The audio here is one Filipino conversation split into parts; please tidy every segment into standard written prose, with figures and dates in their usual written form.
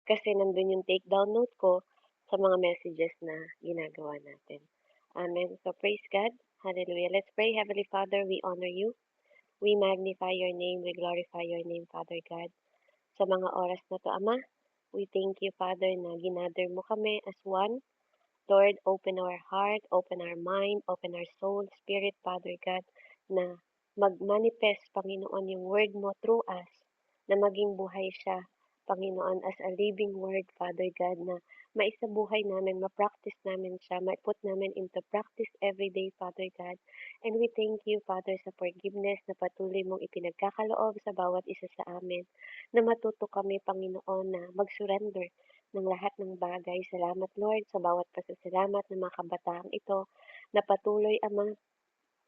Kasi nandun yung take down note ko sa mga messages na ginagawa natin. Amen. So praise God. Hallelujah. Let's pray. Heavenly Father, we honor you. We magnify your name. We glorify your name, Father God. Sa mga oras na to, Ama, we thank you, Father, na ginather mo kami as one. Lord, open our heart, open our mind, open our soul, spirit, Father God, na mag-manifest, Panginoon, yung word mo through us, na maging buhay siya, Panginoon, as a living word, Father God, na maisabuhay namin, ma-practice namin siya, ma-put namin into practice every day, Father God. And we thank you, Father, sa forgiveness na patuloy mong ipinagkakaloob sa bawat isa sa amin, na matuto kami, Panginoon, na mag-surrender ng lahat ng bagay. Salamat, Lord, sa bawat pasasalamat ng mga kabataang ito na patuloy, Ama,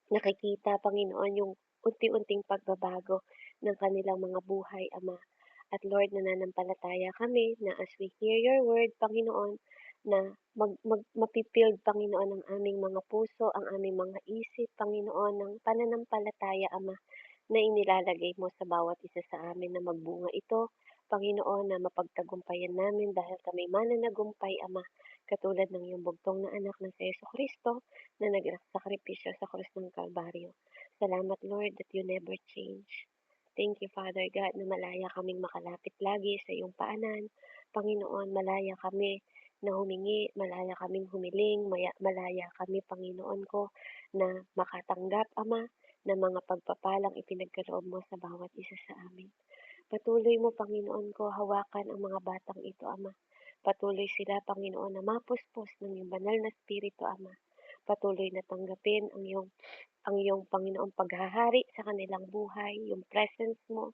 nakikita, Panginoon, yung unti-unting pagbabago ng kanilang mga buhay, Ama. At Lord, nananampalataya kami na as we hear your word, Panginoon, na mapipild, Panginoon, ang aming mga puso, ang aming mga isip, Panginoon, ng pananampalataya, Ama, na inilalagay mo sa bawat isa sa amin na magbunga ito, Panginoon, na mapagtagumpayan namin dahil kami mananagumpay, Ama, katulad ng iyong bugtong na anak na si Jesucristo na nagsakripisyo sa krus ng Kalbaryo. Salamat, Lord, that you never change. Thank you, Father God, na malaya kaming makalapit lagi sa iyong paanan. Panginoon, malaya kami na humingi, malaya kaming humiling, malaya kami, Panginoon ko, na makatanggap, Ama, ng mga pagpapalang ipinagkaloob mo sa bawat isa sa amin. Patuloy mo, Panginoon ko, hawakan ang mga batang ito, Ama. Patuloy sila, Panginoon, na mapuspos ng iyong banal na Espiritu, Ama. Patuloy na tanggapin ang iyong Panginoong paghahari sa kanilang buhay, yung presence mo,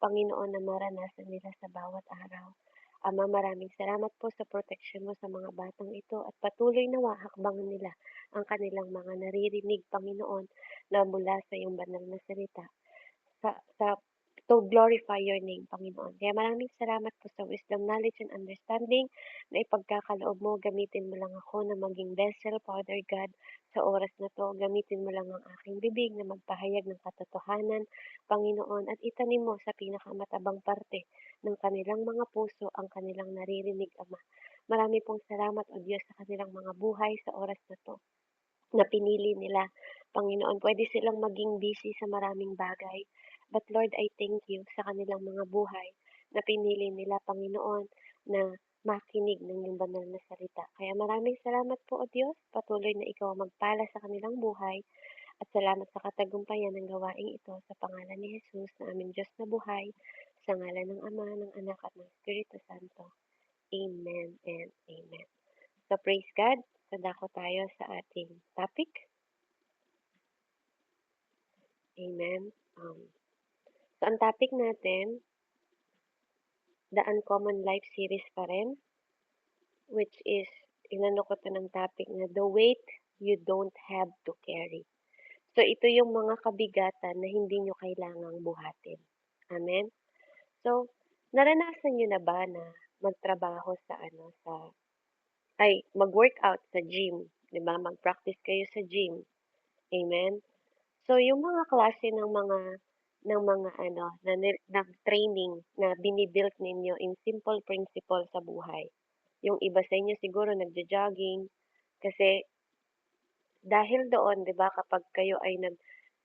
Panginoon, na maranasan nila sa bawat araw. Ama, maraming salamat po sa protection mo sa mga batang ito at patuloy nawa hakbangan nila ang kanilang mga naririnig, Panginoon, na mula sa iyong banal na salita sa to glorify your name, Panginoon. Kaya maraming salamat po sa wisdom, knowledge, and understanding na ipagkakaloob mo. Gamitin mo lang ako na maging vessel, Father God, sa oras na to. Gamitin mo lang ang aking bibig na magpahayag ng katotohanan, Panginoon, at itanim mo sa pinakamatabang parte ng kanilang mga puso ang kanilang naririnig, Ama. Marami pong salamat, O Diyos, sa kanilang mga buhay sa oras na to na pinili nila, Panginoon. Pwede silang maging busy sa maraming bagay. But Lord, I thank you sa kanilang mga buhay na pinili nila, Panginoon, na makinig ng iyong banal na salita. Kaya maraming salamat po, O Diyos. Patuloy na ikaw ang magpala sa kanilang buhay. At salamat sa katagumpayan ng gawaing ito sa pangalan ni Jesus na aming Diyos na buhay, sa ngalan ng Ama, ng Anak at ng Espiritu Santo. Amen and amen. So praise God. Sadako tayo sa ating topic. Amen. So ang topic natin, the Uncommon Life series pa rin, which is, inano ko to ng topic na the weight you don't have to carry. So ito yung mga kabigatan na hindi nyo kailangang buhatin. Amen? So, naranasan nyo na ba na magtrabaho sa mag-workout sa gym, 'di ba? Mag-practice kayo sa gym. Amen? So, yung mga klase ng mga training na binibuilt ninyo in simple principle sa buhay. Yung iba sa inyo siguro nagja-jogging kasi dahil doon, 'di ba, kapag kayo ay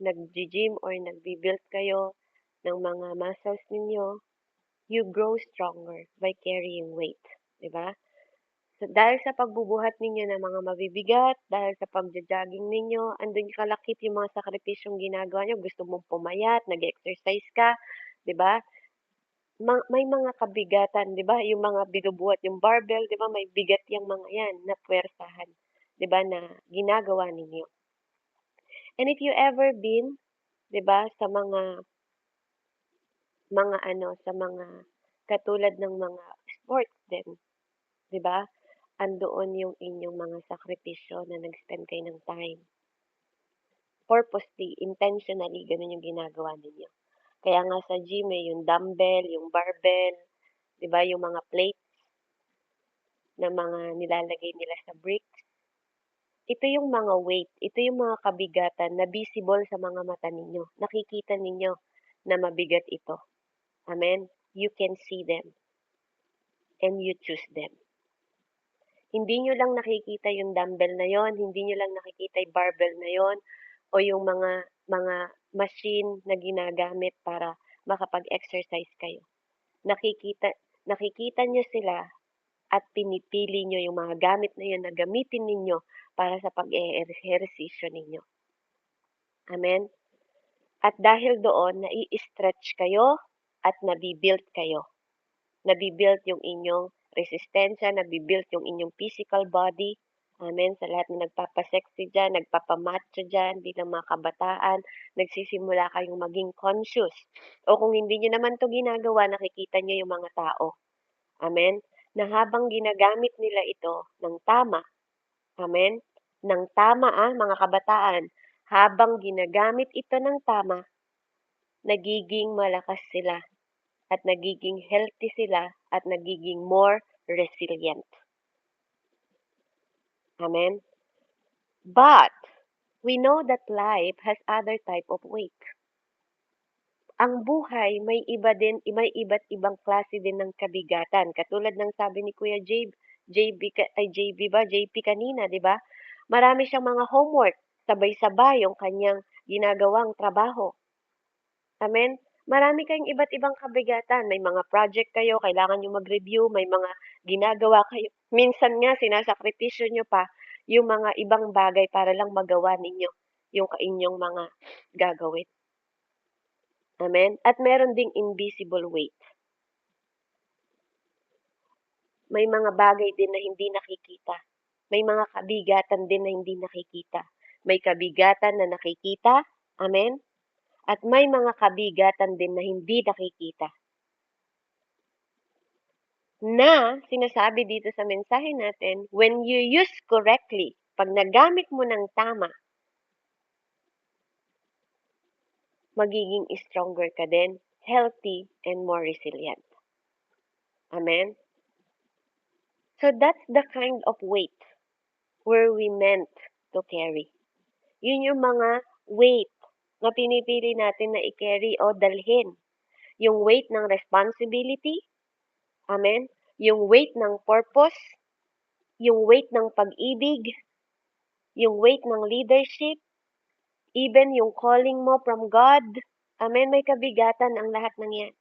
nag-gym or nagbi-build kayo ng mga muscles ninyo, you grow stronger by carrying weight, 'di ba? So, dahil sa pagbubuhat ninyo ng mga mabibigat, dahil sa pagja-jogging ninyo, andun kalakip yung mga sakripisyong ginagawa niyo, gusto mong pumayat, nag-exercise ka, 'di ba? May mga kabigatan, 'di ba? Yung mga binubuhat yung barbell, 'di ba? May bigat yung mga 'yan na puwersahan, 'di ba, na ginagawa ninyo. And if you ever been, 'di ba, sa sa mga katulad ng mga sports din, 'di ba? Andoon yung inyong mga sakripisyo na nag-spend kayo ng time. Purposely, intentionally, ganun yung ginagawa ninyo. Kaya nga sa gym yung dumbbell, yung barbell, 'di ba, yung mga plates na mga nilalagay nila sa bricks. Ito yung mga weight, ito yung mga kabigatan na visible sa mga mata ninyo. Nakikita ninyo na mabigat ito. Amen? You can see them. and you choose them. Hindi nyo lang nakikita yung dumbbell na yon, hindi nyo lang nakikita yung barbell na yon, o yung mga machine na ginagamit para makapag-exercise kayo. Nakikita nyo sila at pinipili nyo yung mga gamit na yun na gamitin ninyo para sa pag-ehersisyo ninyo. Amen? At dahil doon, nai-stretch kayo at nabibuild kayo. Nabibuild yung inyong resistensya, nabibuild yung inyong physical body. Amen. Sa lahat na nagpapasexy dyan, nagpapamacho dyan, bilang mga kabataan, nagsisimula kayong maging conscious. O kung hindi nyo naman to ginagawa, nakikita nyo yung mga tao. Amen. Na habang ginagamit nila ito ng tama, amen, ng tama mga kabataan, habang ginagamit ito ng tama, nagiging malakas sila at nagiging healthy sila at nagiging more resilient. Amen? But, we know that life has other type of weight. Ang buhay may iba't ibang klase din ng kabigatan. Katulad ng sabi ni Kuya JP kanina, di ba? Marami siyang mga homework, sabay-sabay yung kanyang ginagawang trabaho. Amen? Marami kayong iba't ibang kabigatan. May mga project kayo, kailangan nyo mag-review, may mga ginagawa kayo. Minsan nga, sinasakripisyo nyo pa yung mga ibang bagay para lang magawa ninyo yung inyong mga gagawin. Amen? At meron ding invisible weight. May mga bagay din na hindi nakikita. May mga kabigatan din na hindi nakikita. May kabigatan na nakikita. Amen? At may mga kabigatan din na hindi nakikita. Na sinasabi dito sa mensahe natin, when you use correctly, pag nagamit mo ng tama, magiging stronger ka din, healthy, and more resilient. Amen? So that's the kind of weight where we meant to carry. Yun yung mga weight na pinipili natin na i-carry o dalhin. Yung weight ng responsibility, amen? Yung weight ng purpose, yung weight ng pag-ibig, yung weight ng leadership, even yung calling mo from God. Amen, may kabigatan ang lahat ng yan.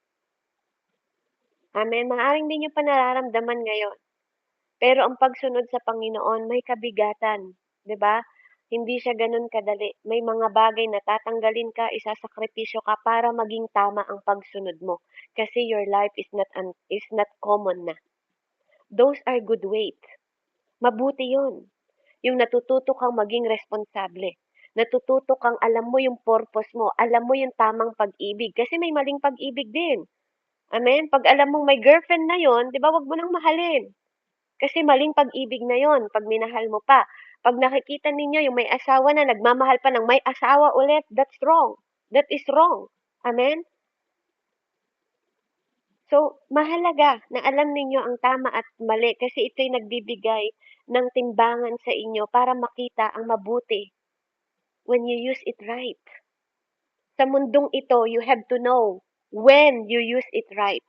Amen, maaring din nyo pa nararamdaman ngayon. Pero ang pagsunod sa Panginoon, may kabigatan. 'Di ba? Hindi siya ganun kadali. May mga bagay na tatanggalin ka, isasakripisyo ka para maging tama ang pagsunod mo. Kasi your life is not common na. Those are good weight. Mabuti 'yun. Yung natututo kang maging responsable. Natututo kang alam mo yung purpose mo, alam mo yung tamang pag-ibig. Kasi may maling pag-ibig din. Amen? Pag alam mong may girlfriend na 'yon, 'di ba, wag mo nang mahalin. Kasi maling pag-ibig na 'yon pag minahal mo pa. Pag nakikita ninyo yung may asawa na nagmamahal pa ng may asawa ulit, that's wrong. That is wrong. Amen? So, mahalaga na alam ninyo ang tama at mali kasi ito'y nagbibigay ng timbangan sa inyo para makita ang mabuti when you use it right. Sa mundong ito, you have to know when you use it right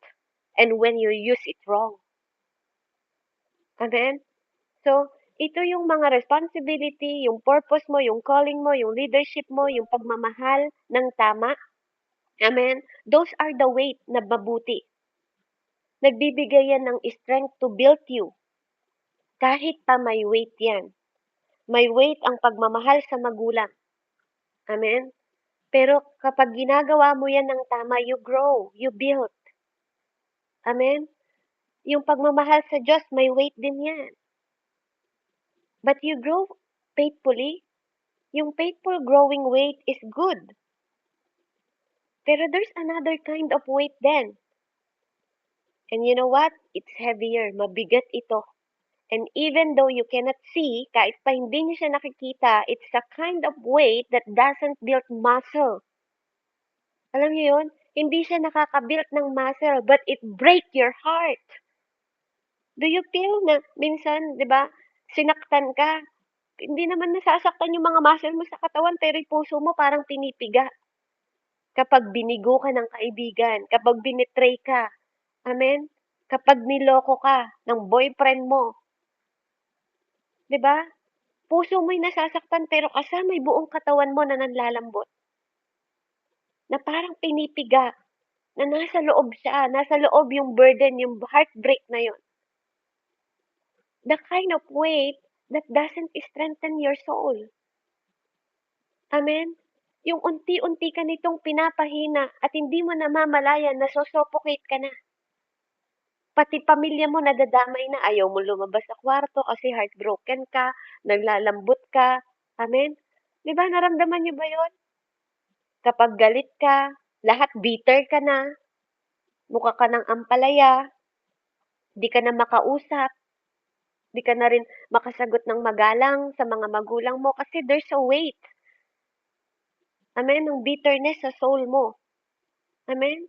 and when you use it wrong. Amen? So, ito yung mga responsibility, yung purpose mo, yung calling mo, yung leadership mo, yung pagmamahal ng tama. Amen? Those are the weight na mabuti. Nagbibigay yan ng strength to build you. Kahit pa may weight yan. May weight ang pagmamahal sa magulang. Amen? Pero kapag ginagawa mo yan ng tama, you grow, you build. Amen? Yung pagmamahal sa Diyos, may weight din yan. But you grow faithfully. Yung faithful growing weight is good. Pero there's another kind of weight then. And you know what? It's heavier. Mabigat ito. And even though you cannot see, kahit pa hindi niyo siya nakikita, it's a kind of weight that doesn't build muscle. Alam niyo yun? Hindi siya nakaka-build ng muscle, but it break your heart. Do you feel na minsan, di ba, sinaktan ka? Hindi naman nasasaktan yung mga muscle mo sa katawan, pero yung puso mo parang pinipiga. Kapag binigo ka ng kaibigan, kapag binitray ka, amen? Kapag niloko ka ng boyfriend mo, 'di ba? Puso mo'y nasasaktan pero kasama yung buong katawan mo na nanlalambot, na parang pinipiga, na nasa loob siya, nasa loob yung burden, yung heartbreak na yun. The kind of weight that doesn't strengthen your soul. Amen? Yung unti-unti ka nitong pinapahina at hindi mo namamalayan, nasosuffocate ka na. Pati pamilya mo nadadamay na, ayaw mo lumabas sa kwarto kasi heartbroken ka, naglalambot ka. Amen? Di ba, naramdaman niyo ba yon? Kapag galit ka, lahat bitter ka na, mukha ka ng ampalaya, di ka na makausap, di ka na rin makasagot ng magalang sa mga magulang mo kasi there's a weight. Amen? Ng bitterness sa soul mo. Amen?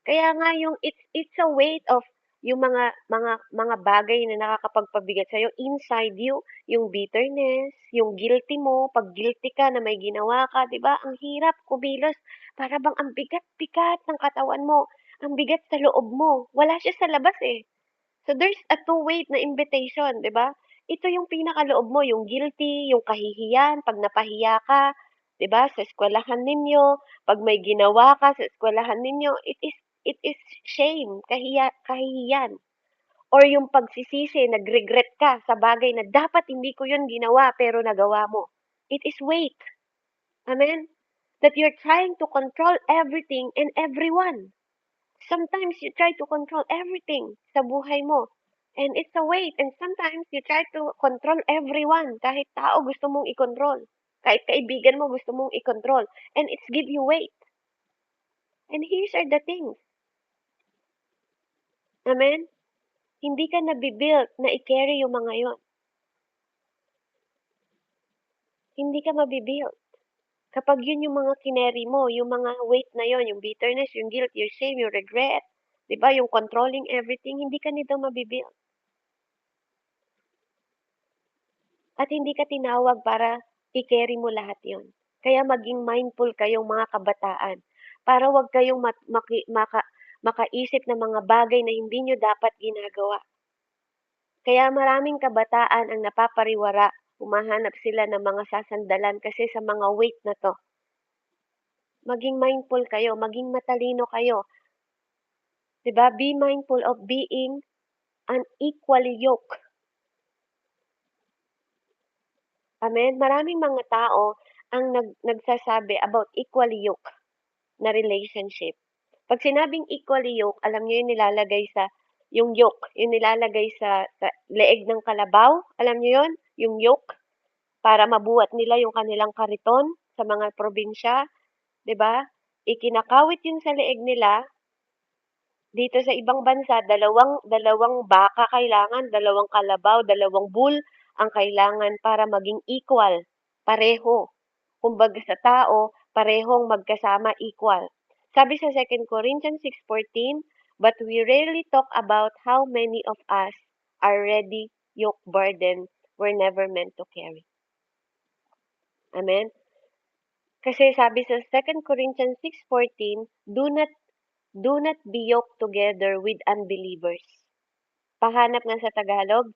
Kaya nga yung it's a weight of yung mga bagay na nakakapagpabigat sa inside you, yung bitterness, yung guilty mo, pag guilty ka na may ginawa ka, 'di ba? Ang hirap kumilos, para bang ang bigat-bigat ng katawan mo, ang bigat sa loob mo. Wala siya sa labas eh. So there's a two-way na invitation, 'di ba? Ito yung pinakaloob mo, yung guilty, yung kahihiyan, pag napahiya ka, 'di ba? Sa eskwelahan ninyo, pag may ginawa ka sa eskwelahan ninyo, it is shame, kahihiyan. Or yung pagsisisi, nagregret ka sa bagay na dapat hindi ko yun ginawa pero nagawa mo. It is weight. Amen? That you're trying to control everything and everyone. Sometimes you try to control everything sa buhay mo. And it's a weight. And sometimes you try to control everyone. Kahit tao gusto mong i-control. Kahit kaibigan mo gusto mong i-control. And it's give you weight. And here's are the things. Amen? Hindi ka nabibuilt na i-carry yung mga yon. Hindi ka mabibuilt. Kapag yun yung mga kineri mo, yung mga weight na yon, yung bitterness, yung guilt, yung shame, yung regret, di ba, yung controlling everything, hindi ka nito mabibuilt. At hindi ka tinawag para i-carry mo lahat yon. Kaya maging mindful kayong mga kabataan para wag kayong makaisip ng mga bagay na hindi nyo dapat ginagawa. Kaya maraming kabataan ang napapariwara, humahanap sila ng mga sasandalan kasi sa mga weight na to. Maging mindful kayo, maging matalino kayo. 'Di ba? Be mindful of being unequally yoked. Amen? Maraming mga tao ang nagsasabi about equally yoked na relationship. Pag sinabing equally yoke, alam niyo yung nilalagay sa, yung yoke, yung nilalagay sa leeg ng kalabaw, alam niyo yun? Yung yoke, para mabuhat nila yung kanilang kariton sa mga probinsya, 'di ba? Ikinakawit yun sa leeg nila. Dito sa ibang bansa, dalawang baka kailangan, dalawang kalabaw, dalawang bull ang kailangan para maging equal, pareho. Kumbaga sa tao, parehong magkasama equal. Sabi sa 2 Corinthians 6:14, but we rarely talk about how many of us are ready yoke burden we're never meant to carry. Amen? Kasi sabi sa 2 Corinthians 6:14, do not be yoked together with unbelievers. Pahanap nga sa Tagalog,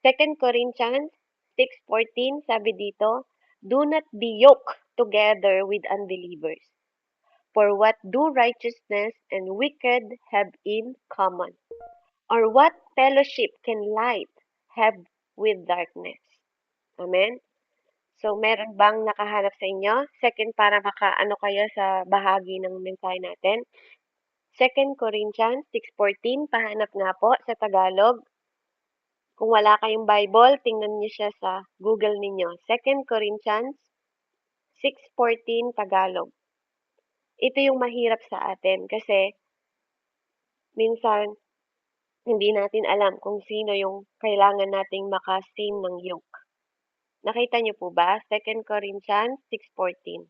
2 Corinthians 6:14, sabi dito, do not be yoked together with unbelievers. For what do righteousness and wicked have in common? Or what fellowship can light have with darkness? Amen? So, meron bang nakahanap sa inyo? Second, para makaano kayo sa bahagi ng mensahe natin. 2 Corinthians 6:14, pahanap nga po sa Tagalog. Kung wala kayong Bible, tingnan niyo siya sa Google ninyo. 2 Corinthians 6:14 Tagalog. Ito yung mahirap sa atin kasi minsan hindi natin alam kung sino yung kailangan nating maka-same ng yoke. Nakita niyo po ba? 2 Corinthians 6:14.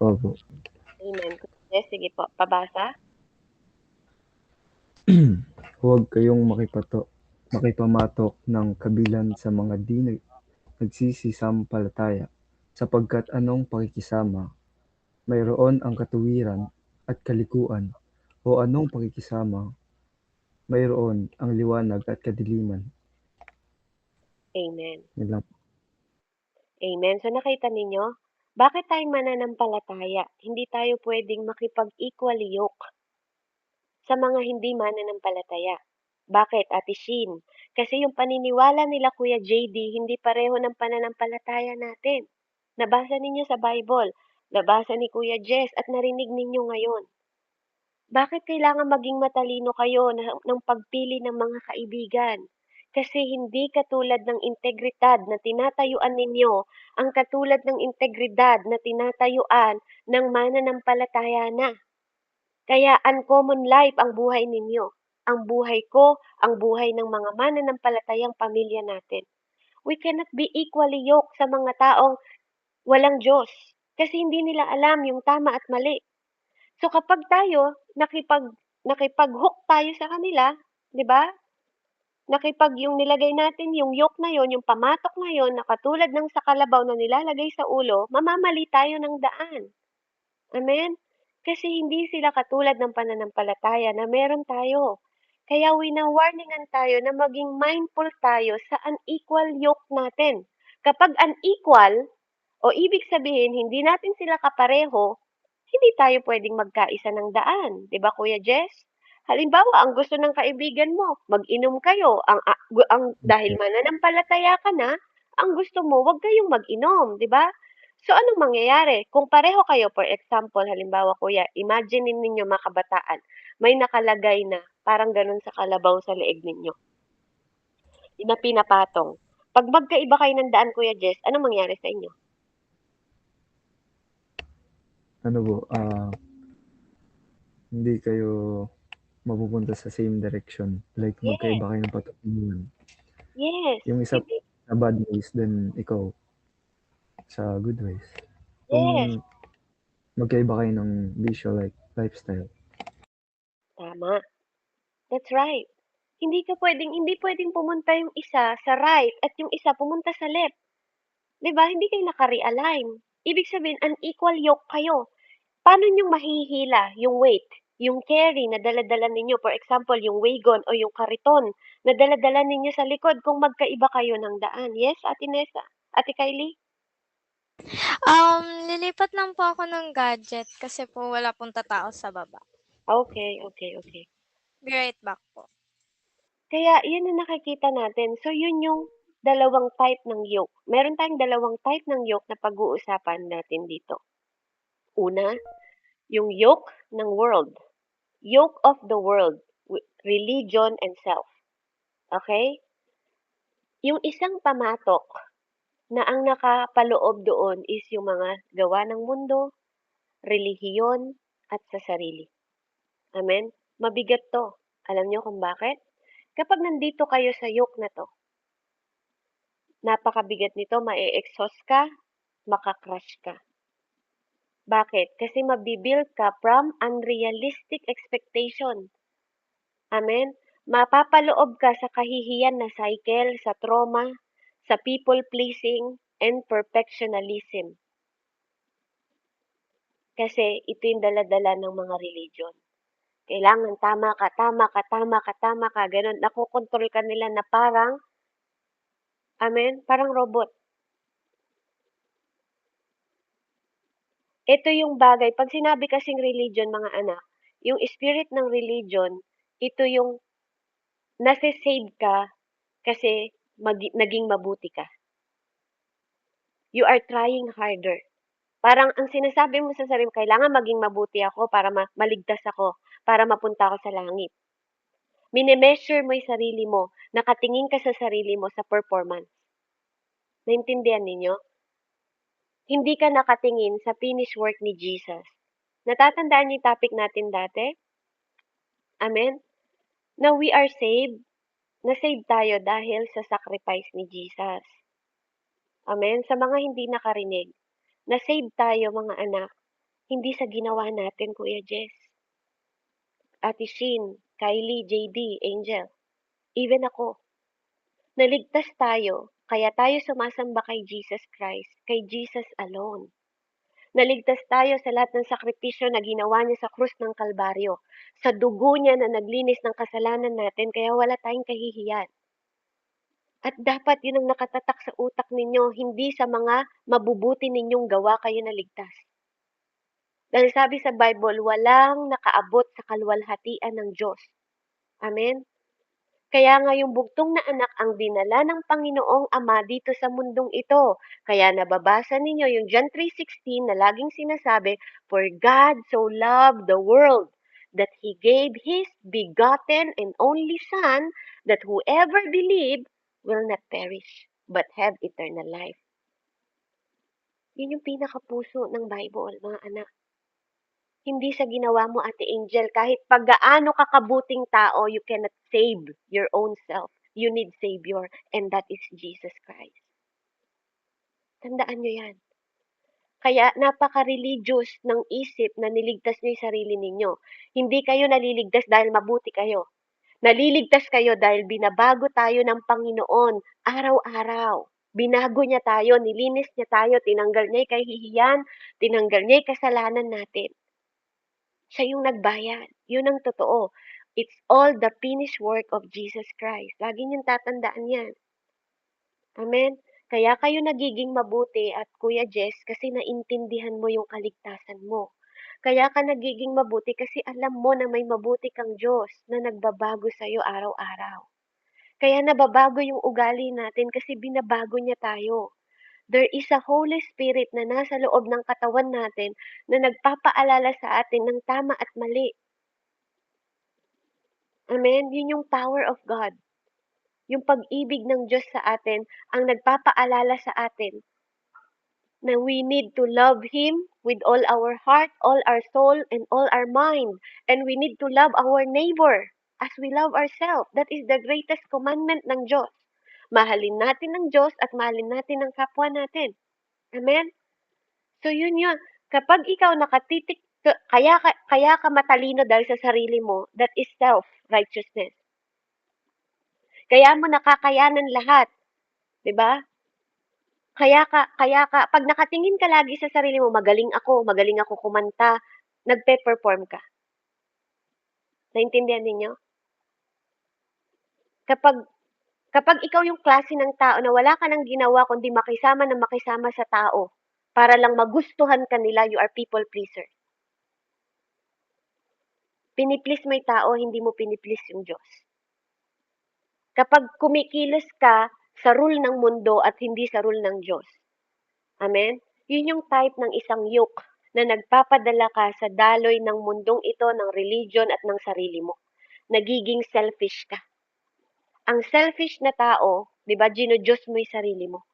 Opo. Amen. Yes, sige po, pabasa. Huwag kayong makipamatok ng kabilan sa mga di nagsisisampalataya, sapagkat anong pakikisama, mayroon ang katuwiran at kalikuan, o anong pakikisama, mayroon ang liwanag at kadiliman. Amen. Yun lang. Amen. So nakita ninyo, bakit tayong mananampalataya, hindi tayo pwedeng makipag-equal yoke sa mga hindi mananampalataya? Bakit, Ate Shin? Kasi yung paniniwala nila Kuya JD, hindi pareho ng pananampalataya natin. Nabasa ninyo sa Bible, nabasa ni Kuya Jess at narinig ninyo ngayon. Bakit kailangan maging matalino kayo ng pagpili ng mga kaibigan? Kasi hindi katulad ng integridad na tinatayuan ninyo ang katulad ng integridad na tinatayuan ng mananampalataya na. Kaya uncommon life ang buhay ninyo. Ang buhay ko, ang buhay ng mga mananampalatayang pamilya natin. We cannot be equally yoked sa mga taong walang Diyos. Kasi hindi nila alam yung tama at mali. So kapag tayo nakipag-hook tayo sa kanila, 'di ba? Yung nilagay natin yung yoke na yon, yung pamatok na yon na katulad ng sa kalabaw na nilalagay sa ulo, mamamali tayo ng daan. Amen? Kasi hindi sila katulad ng pananampalataya na meron tayo. Kaya wina-warningan tayo na maging mindful tayo sa unequal yoke natin. Kapag unequal, o ibig sabihin hindi natin sila kapareho, hindi tayo pwedeng magkaisa ng daan. 'Di ba, Kuya Jess? Halimbawa, ang gusto ng kaibigan mo, mag-inom kayo. Dahil Opo. mananampalataya ka na, ang gusto mo, wag kayong mag-inom, 'di ba? So, anong mangyayari? Kung pareho kayo, for example, halimbawa, Kuya, imagine ninyo mga kabataan, may nakalagay na parang ganun sa kalabaw sa leeg ninyo, na pinapatong. Pag magkaiba kayo ng daan, Kuya Jess, anong mangyayari sa inyo? Ano po, hindi kayo mapupunta sa same direction. Like Yes, magkaiba kayo ng patungan. yes, Yung isa hindi, sa bad ways, then ikaw sa good ways. Kung yes, magkaiba kayo ng bisyo like lifestyle. tama. That's right. Hindi pwedeng pumunta yung isa sa right at yung isa pumunta sa left. 'Di ba? Hindi kayo naka-realign. Ibig sabihin, unequal yoke kayo. Paano nyo mahihila yung weight? Yung carry na daladala ninyo, for example, yung wagon o yung kariton na daladala ninyo sa likod kung magkaiba kayo ng daan. Yes, Ate Nessa? Ate Kylie? Lilipat lang po ako ng gadget kasi po wala pong tatao sa baba. Okay, okay, okay. Be right back po. Kaya yun ang nakikita natin. So yun yung dalawang type ng yoke. Meron tayong dalawang type ng yoke na pag-uusapan natin dito. Una, yung yoke ng world. Yoke of the world. Religion and self. Okay? Yung isang pamatok na ang nakapaloob doon is yung mga gawa ng mundo, relihiyon, at sa sarili. Amen? Mabigat to. Alam niyo kung bakit? Kapag nandito kayo sa yoke na to, napakabigat nito, ma-exhaust ka, maka-crush ka. Bakit? Kasi mabibuild ka from unrealistic expectation. Amen? Mapapaloob ka sa kahihiyan na cycle, sa trauma, sa people-pleasing, and perfectionism. Kasi ito yung daladala ng mga religion. Kailangan tama ka, tama ka, tama ka, tama ka, ganun. Nakokontrol ka nila na parang, amen, parang robot. Ito yung bagay, pag sinabi kasing religion, mga anak, yung spirit ng religion, ito yung nase-save ka kasi naging mabuti ka. You are trying harder. Parang ang sinasabi mo sa sarili mo, kailangan maging mabuti ako para maligtas ako, para mapunta ako sa langit. Mine-measure mo yung sarili mo, nakatingin ka sa sarili mo sa performance. Naintindihan ninyo? Hindi ka nakatingin sa finished work ni Jesus. Natatandaan niyo yung topic natin dati? Amen? Na we are saved, na-save tayo dahil sa sacrifice ni Jesus. Amen? Sa mga hindi nakarinig, na-save tayo mga anak, hindi sa ginawa natin, Kuya Jess, Ate Shin, Kylie, JD, Angel, even ako. Naligtas tayo, kaya tayo sumasamba kay Jesus Christ, kay Jesus alone. Naligtas tayo sa lahat ng sakripisyo na ginawa niya sa krus ng Kalbaryo. Sa dugo niya na naglinis ng kasalanan natin, kaya wala tayong kahihiyan. At dapat yun ang nakatatak sa utak ninyo, hindi sa mga mabubuti ninyong gawa kayo naligtas. Dahil sabi sa Bible, walang nakaabot sa kaluwalhatian ng Diyos. Amen? Kaya nga yung bugtong na anak ang dinala ng Panginoong Ama dito sa mundong ito. Kaya nababasa ninyo yung John 3:16 na laging sinasabi, For God so loved the world that He gave His begotten and only Son, that whoever believe will not perish, but have eternal life. Yun yung pinakapuso ng Bible, mga anak. Hindi sa ginawa mo, Ate Angel, kahit paggaano ka kabuting tao, you cannot save your own self. You need Savior, and that is Jesus Christ. Tandaan nyo yan. Kaya napaka-religious ng isip na niligtas nyo yung sarili ninyo. Hindi kayo naliligtas dahil mabuti kayo. Naliligtas kayo dahil binabago tayo ng Panginoon araw-araw. Binago niya tayo, nilinis niya tayo, tinanggal niya yung kahihiyan, tinanggal niya yung kasalanan natin. Siya yung nagbayad. Yun ang totoo. It's all the finished work of Jesus Christ. Lagi niyong tatandaan yan. Amen? Kaya kayo nagiging mabuti at Kuya Jess kasi naintindihan mo yung kaligtasan mo. Kaya ka nagiging mabuti kasi alam mo na may mabuti kang Diyos na nagbabago sa'yo araw-araw. Kaya nababago yung ugali natin kasi binabago niya tayo. There is a Holy Spirit na nasa loob ng katawan natin na nagpapaalala sa atin ng tama at mali. Amen? Yun yung power of God. Yung pag-ibig ng Diyos sa atin ang nagpapaalala sa atin na we need to love Him with all our heart, all our soul, and all our mind. And we need to love our neighbor as we love ourselves. That is the greatest commandment ng Diyos. Mahalin natin ang Diyos at mahalin natin ang kapwa natin. Amen? So yun yun. Kapag ikaw nakatitik, kaya ka matalino dahil sa sarili mo, that is self-righteousness. Kaya mo nakakayanan lahat. 'Di ba? Kaya ka, pag nakatingin ka lagi sa sarili mo, magaling ako kumanta, nagpe-perform ka. Naintindihan ninyo? Kapag ikaw yung klase ng tao na wala ka nang ginawa kundi makisama sa tao para lang magustuhan ka nila, you are people pleaser. Piniplease mo yung tao, hindi mo piniplease yung Diyos. Kapag kumikilos ka sa rule ng mundo at hindi sa rule ng Diyos. Amen? Yun yung type ng isang yoke na nagpapadala ka sa daloy ng mundong ito, ng religion at ng sarili mo. Nagiging selfish ka. Ang selfish na tao, di ba, gino-Diyos mo yung sarili mo.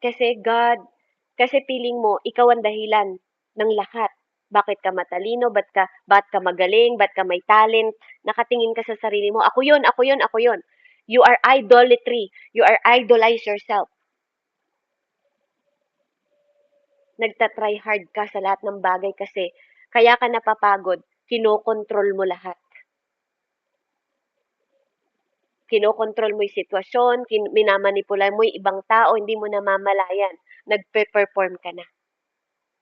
Kasi feeling mo, ikaw ang dahilan ng lahat. Bakit ka matalino? Ba't ka magaling? Ba't ka may talent? Nakatingin ka sa sarili mo, ako yun. You are idolatry. You are idolize yourself. Nagtatry hard ka sa lahat ng bagay kasi kaya ka napapagod, kinokontrol mo lahat. Kinokontrol mo yung sitwasyon, minamanipula mo yung ibang tao, hindi mo namamalayan. Nagpe-perform ka na.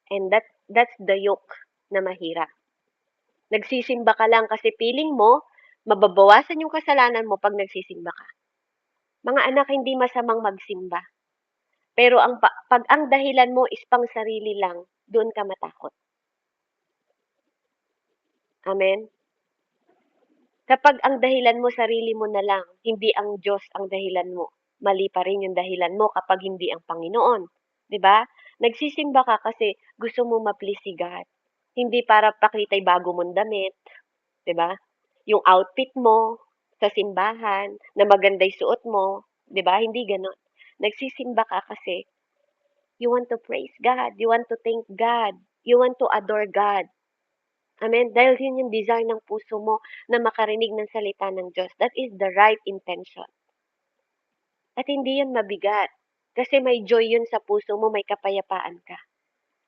And that's the yoke na mahirap. Nagsisimba ka lang kasi feeling mo, mababawasan yung kasalanan mo pag nagsisimba ka. Mga anak, hindi masamang magsimba. Pero pag ang dahilan mo is pang sarili lang, doon ka matakot. Amen? Kapag ang dahilan mo sarili mo na lang, hindi ang Diyos ang dahilan mo. Mali pa rin yung dahilan mo kapag hindi ang Panginoon. 'Di ba? Nagsisimba ka kasi gusto mo ma-please si God. Hindi para pakita'y bago mong damit, 'di ba? Yung outfit mo sa simbahan, na maganda yung suot mo, 'di ba? Hindi gano'n. Nagsisimba ka kasi you want to praise God, you want to thank God, you want to adore God. Amen? Dahil yun yung desire ng puso mo na makarinig ng salita ng Diyos. That is the right intention. At hindi yun mabigat. Kasi may joy yun sa puso mo, may kapayapaan ka.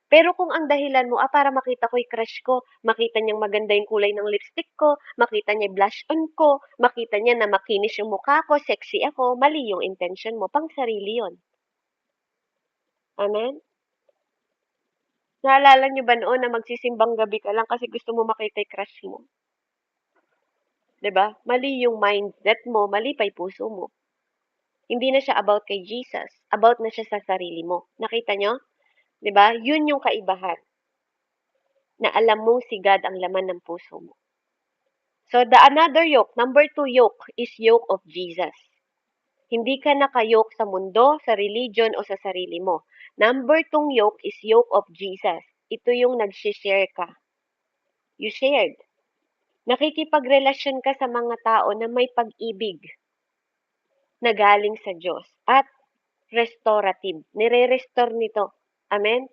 Pero kung ang dahilan mo, para makita ko yung crush ko, makita niyang maganda yung kulay ng lipstick ko, makita niya yung blush on ko, makita niya na makinis yung mukha ko, sexy ako, mali yung intention mo, pang sarili yun. Amen? Naalala niyo ba noon na magsisimbang gabi ka lang kasi gusto mo makita yung crush mo? 'Di ba? Mali yung mindset mo, mali pa yung puso mo. Hindi na siya about kay Jesus, about na siya sa sarili mo. Nakita niyo? 'Di ba? Yun yung kaibahan, na alam mong si God ang laman ng puso mo. So the another yoke, number 2 yoke is yoke of Jesus. Hindi ka nakayoke sa mundo, sa religion o sa sarili mo. Number 2 yoke is yoke of Jesus. Ito yung nag-share ka. You shared. Nakikipagrelasyon ka sa mga tao na may pag-ibig na galing sa Diyos at restorative. Nire-restore nito. Amen?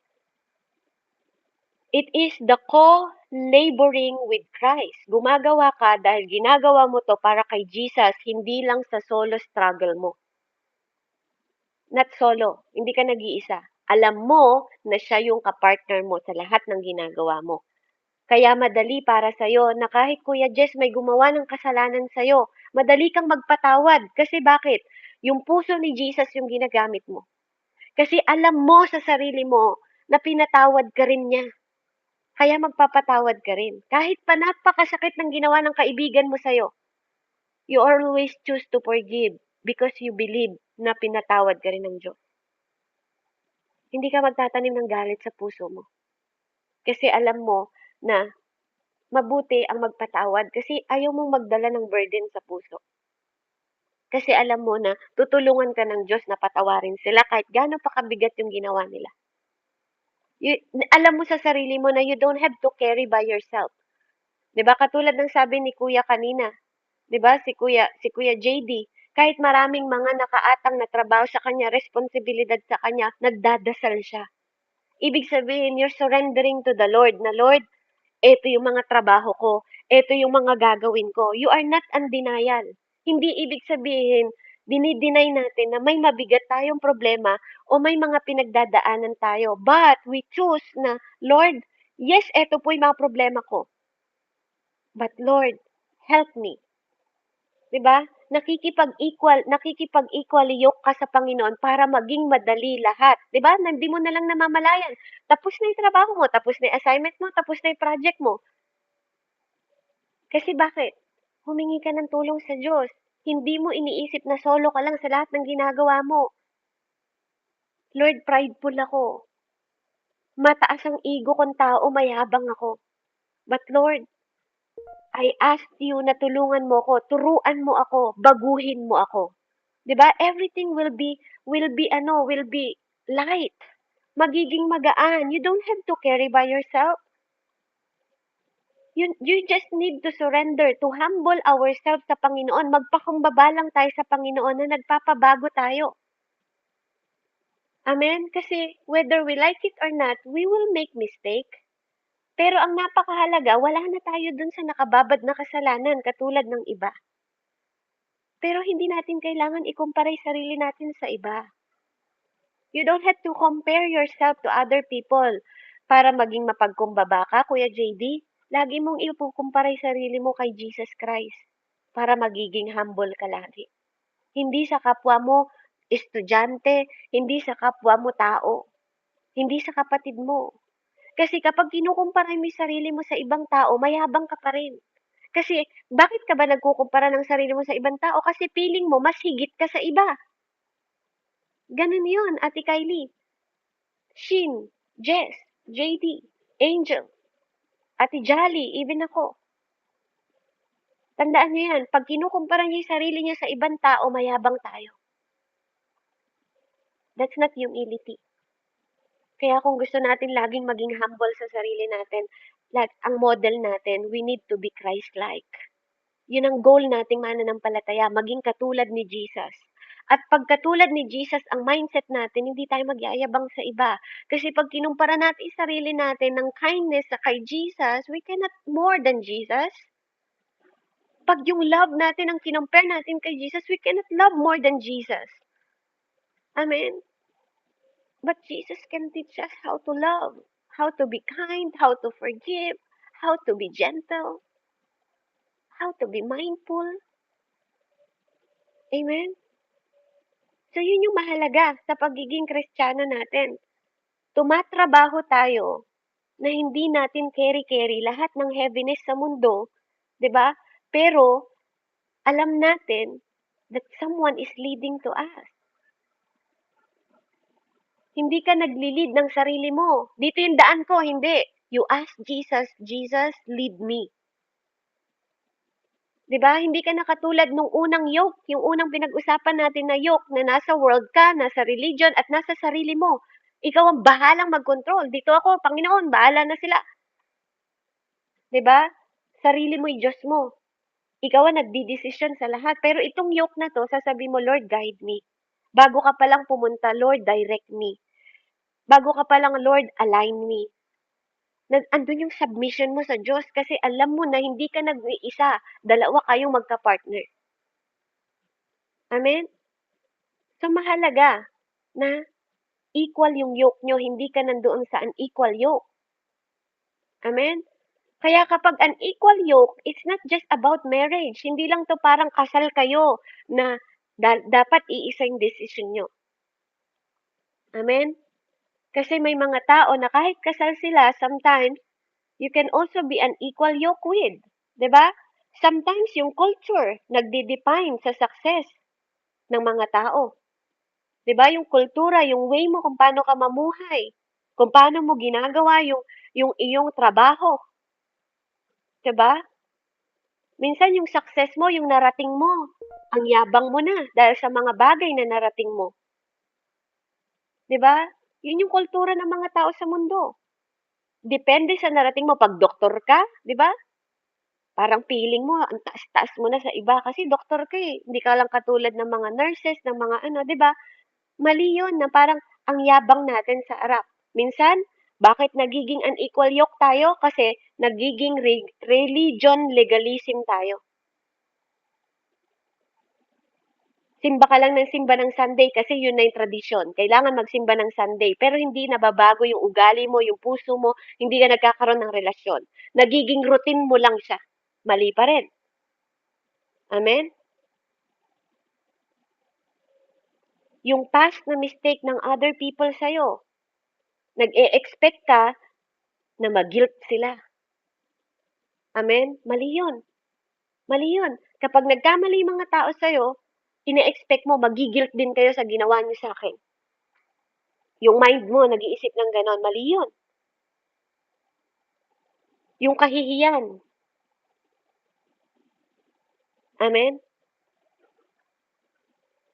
It is the co-laboring with Christ. Gumagawa ka dahil ginagawa mo to para kay Jesus, hindi lang sa solo struggle mo. Not solo. Hindi ka nag-iisa. Alam mo na siya yung kapartner mo sa lahat ng ginagawa mo. Kaya madali para sa'yo na kahit Kuya Jess may gumawa ng kasalanan sa'yo, madali kang magpatawad. Kasi bakit? Yung puso ni Jesus yung ginagamit mo. Kasi alam mo sa sarili mo na pinatawad ka rin niya. Kaya magpapatawad ka rin. Kahit pa napakasakit ng ginawa ng kaibigan mo sa'yo, you always choose to forgive because you believe na pinatawad ka rin ng Diyos. Hindi ka magtatanim ng galit sa puso mo. Kasi alam mo na mabuti ang magpatawad kasi ayaw mong magdala ng burden sa puso. Kasi alam mo na tutulungan ka ng Diyos na patawarin sila kahit gaano pa kabigat yung ginawa nila. Alam mo sa sarili mo na you don't have to carry by yourself. 'Di ba? Katulad ng sabi ni Kuya kanina, 'di ba? Si Kuya JD, kahit maraming mga nakaatang na trabaho sa kanya, responsibilidad sa kanya, nagdadasal siya. Ibig sabihin, you're surrendering to the Lord na, Lord, eto yung mga trabaho ko, eto yung mga gagawin ko. You are not on denial. Hindi ibig sabihin, dinideny natin na may mabigat tayong problema o may mga pinagdadaanan tayo. But we choose na, Lord, yes, eto po yung mga problema ko. But Lord, help me. 'Di ba? Nakikipag-equally yoke ka sa Panginoon para maging madali lahat. 'Di ba? Hindi mo na lang namamalayan. Tapos na 'yung trabaho mo, tapos na 'yung assignment mo, tapos na 'yung project mo. Kasi bakit? Humingi ka ng tulong sa Diyos. Hindi mo iniisip na solo ka lang sa lahat ng ginagawa mo. Lord, prideful ako. Mataas ang ego kong tao, mayabang ako. But Lord, I ask you na tulungan mo ako, turuan mo ako, baguhin mo ako. 'Di ba? Everything will be light. Magiging magaan. You don't have to carry by yourself. You just need to surrender, to humble ourselves sa Panginoon. Magpakumbaba lang tayo sa Panginoon na nagpapabago tayo. Amen? Kasi whether we like it or not, we will make mistake. Pero ang napakahalaga, wala na tayo dun sa nakababad na kasalanan katulad ng iba. Pero hindi natin kailangan ikumpara yung sarili natin sa iba. You don't have to compare yourself to other people para maging mapagkumbaba ka, Kuya JD. Lagi mong ikukumpara yung sarili mo kay Jesus Christ para magiging humble ka lagi. Hindi sa kapwa mo estudyante, hindi sa kapwa mo tao, hindi sa kapatid mo. Kasi kapag kinukumpara mo yung sarili mo sa ibang tao, mayabang ka pa rin. Kasi bakit ka ba nagkukumpara ng sarili mo sa ibang tao? Kasi feeling mo mas higit ka sa iba. Ganun yun, Ate Kylie. Shin, Jess, JD, Angel, Ate Jolly, even ako. Tandaan niyo yan, pag kinukumpara niya yung sarili niya sa ibang tao, mayabang tayo. That's not humility. Kaya kung gusto natin laging maging humble sa sarili natin, ang model natin, we need to be Christ-like. Yun ang goal nating mananampalataya, maging katulad ni Jesus. At pag katulad ni Jesus ang mindset natin, hindi tayo magyayabang sa iba. Kasi pag kinumpara natin yung sarili natin ng kindness sa kay Jesus, we cannot more than Jesus. Pag yung love natin ang kinumpare natin kay Jesus, we cannot love more than Jesus. Amen? But Jesus can teach us how to love, how to be kind, how to forgive, how to be gentle, how to be mindful. Amen? So, yun yung mahalaga sa pagiging Kristiyano natin. Tumatrabaho tayo na hindi natin carry lahat ng heaviness sa mundo, 'di ba? Pero alam natin that someone is leading to us. Hindi ka nagli-lead ng sarili mo. Dito yung daan ko, hindi. You ask Jesus, Jesus, lead me. 'Di ba? Hindi ka na katulad nung unang yoke, yung unang pinag-usapan natin na yoke na nasa world ka, nasa religion at nasa sarili mo. Ikaw ang bahalang mag-control. Dito ako, Panginoon, bahala na sila. 'Di ba? Sarili mo'y Diyos mo. Ikaw ang nagdidesisyon sa lahat. Pero itong yoke na to, sasabi mo, Lord, guide me. Bago ka palang pumunta, Lord, direct me. Bago ka palang, Lord, align me. Andun yung submission mo sa Diyos kasi alam mo na hindi ka nag-iisa. Dalawa kayong magka-partner. Amen? So, mahalaga na equal yung yoke nyo, hindi ka nandoon sa unequal yoke. Amen? Kaya kapag unequal yoke, it's not just about marriage. Hindi lang to parang kasal kayo na dapat iisa yung decision nyo. Amen? Kasi may mga tao na kahit kasal sila, sometimes, you can also be unequal yoke with. 'Di ba? Sometimes yung culture nagde-define sa success ng mga tao. 'Di ba? Yung kultura, yung way mo kung paano ka mamuhay, kung paano mo ginagawa yung iyong trabaho. 'Di ba? Minsan yung success mo, yung narating mo, ang yabang mo na dahil sa mga bagay na narating mo. 'Di ba? Yun yung kultura ng mga tao sa mundo. Depende sa narating mo pag doktor ka, 'di ba? Parang feeling mo ang taas-taas mo na sa iba kasi doktor ka eh. Hindi ka lang katulad ng mga nurses, ng mga ano, 'di ba? Mali 'yun na parang ang yabang natin sa harap. Minsan, bakit nagiging unequal yoke tayo? Kasi nagiging religion legalism tayo. Simba ka lang ng simba ng Sunday kasi yun na yung tradisyon. Kailangan magsimba ng Sunday. Pero hindi nababago yung ugali mo, yung puso mo, hindi ka nagkakaroon ng relasyon. Nagiging routine mo lang siya. Mali pa rin. Amen? Yung past na mistake ng other people sa'yo, nag-e-expect ka na mag-guilt sila. Amen? Mali yun. Mali yun. Kapag nagkamali yung mga tao sa'yo, ine-expect mo, mag-guilt din kayo sa ginawa niyo sa akin. Yung mind mo, nag-iisip ng ganon. Mali yun. Yung kahihiyan. Amen?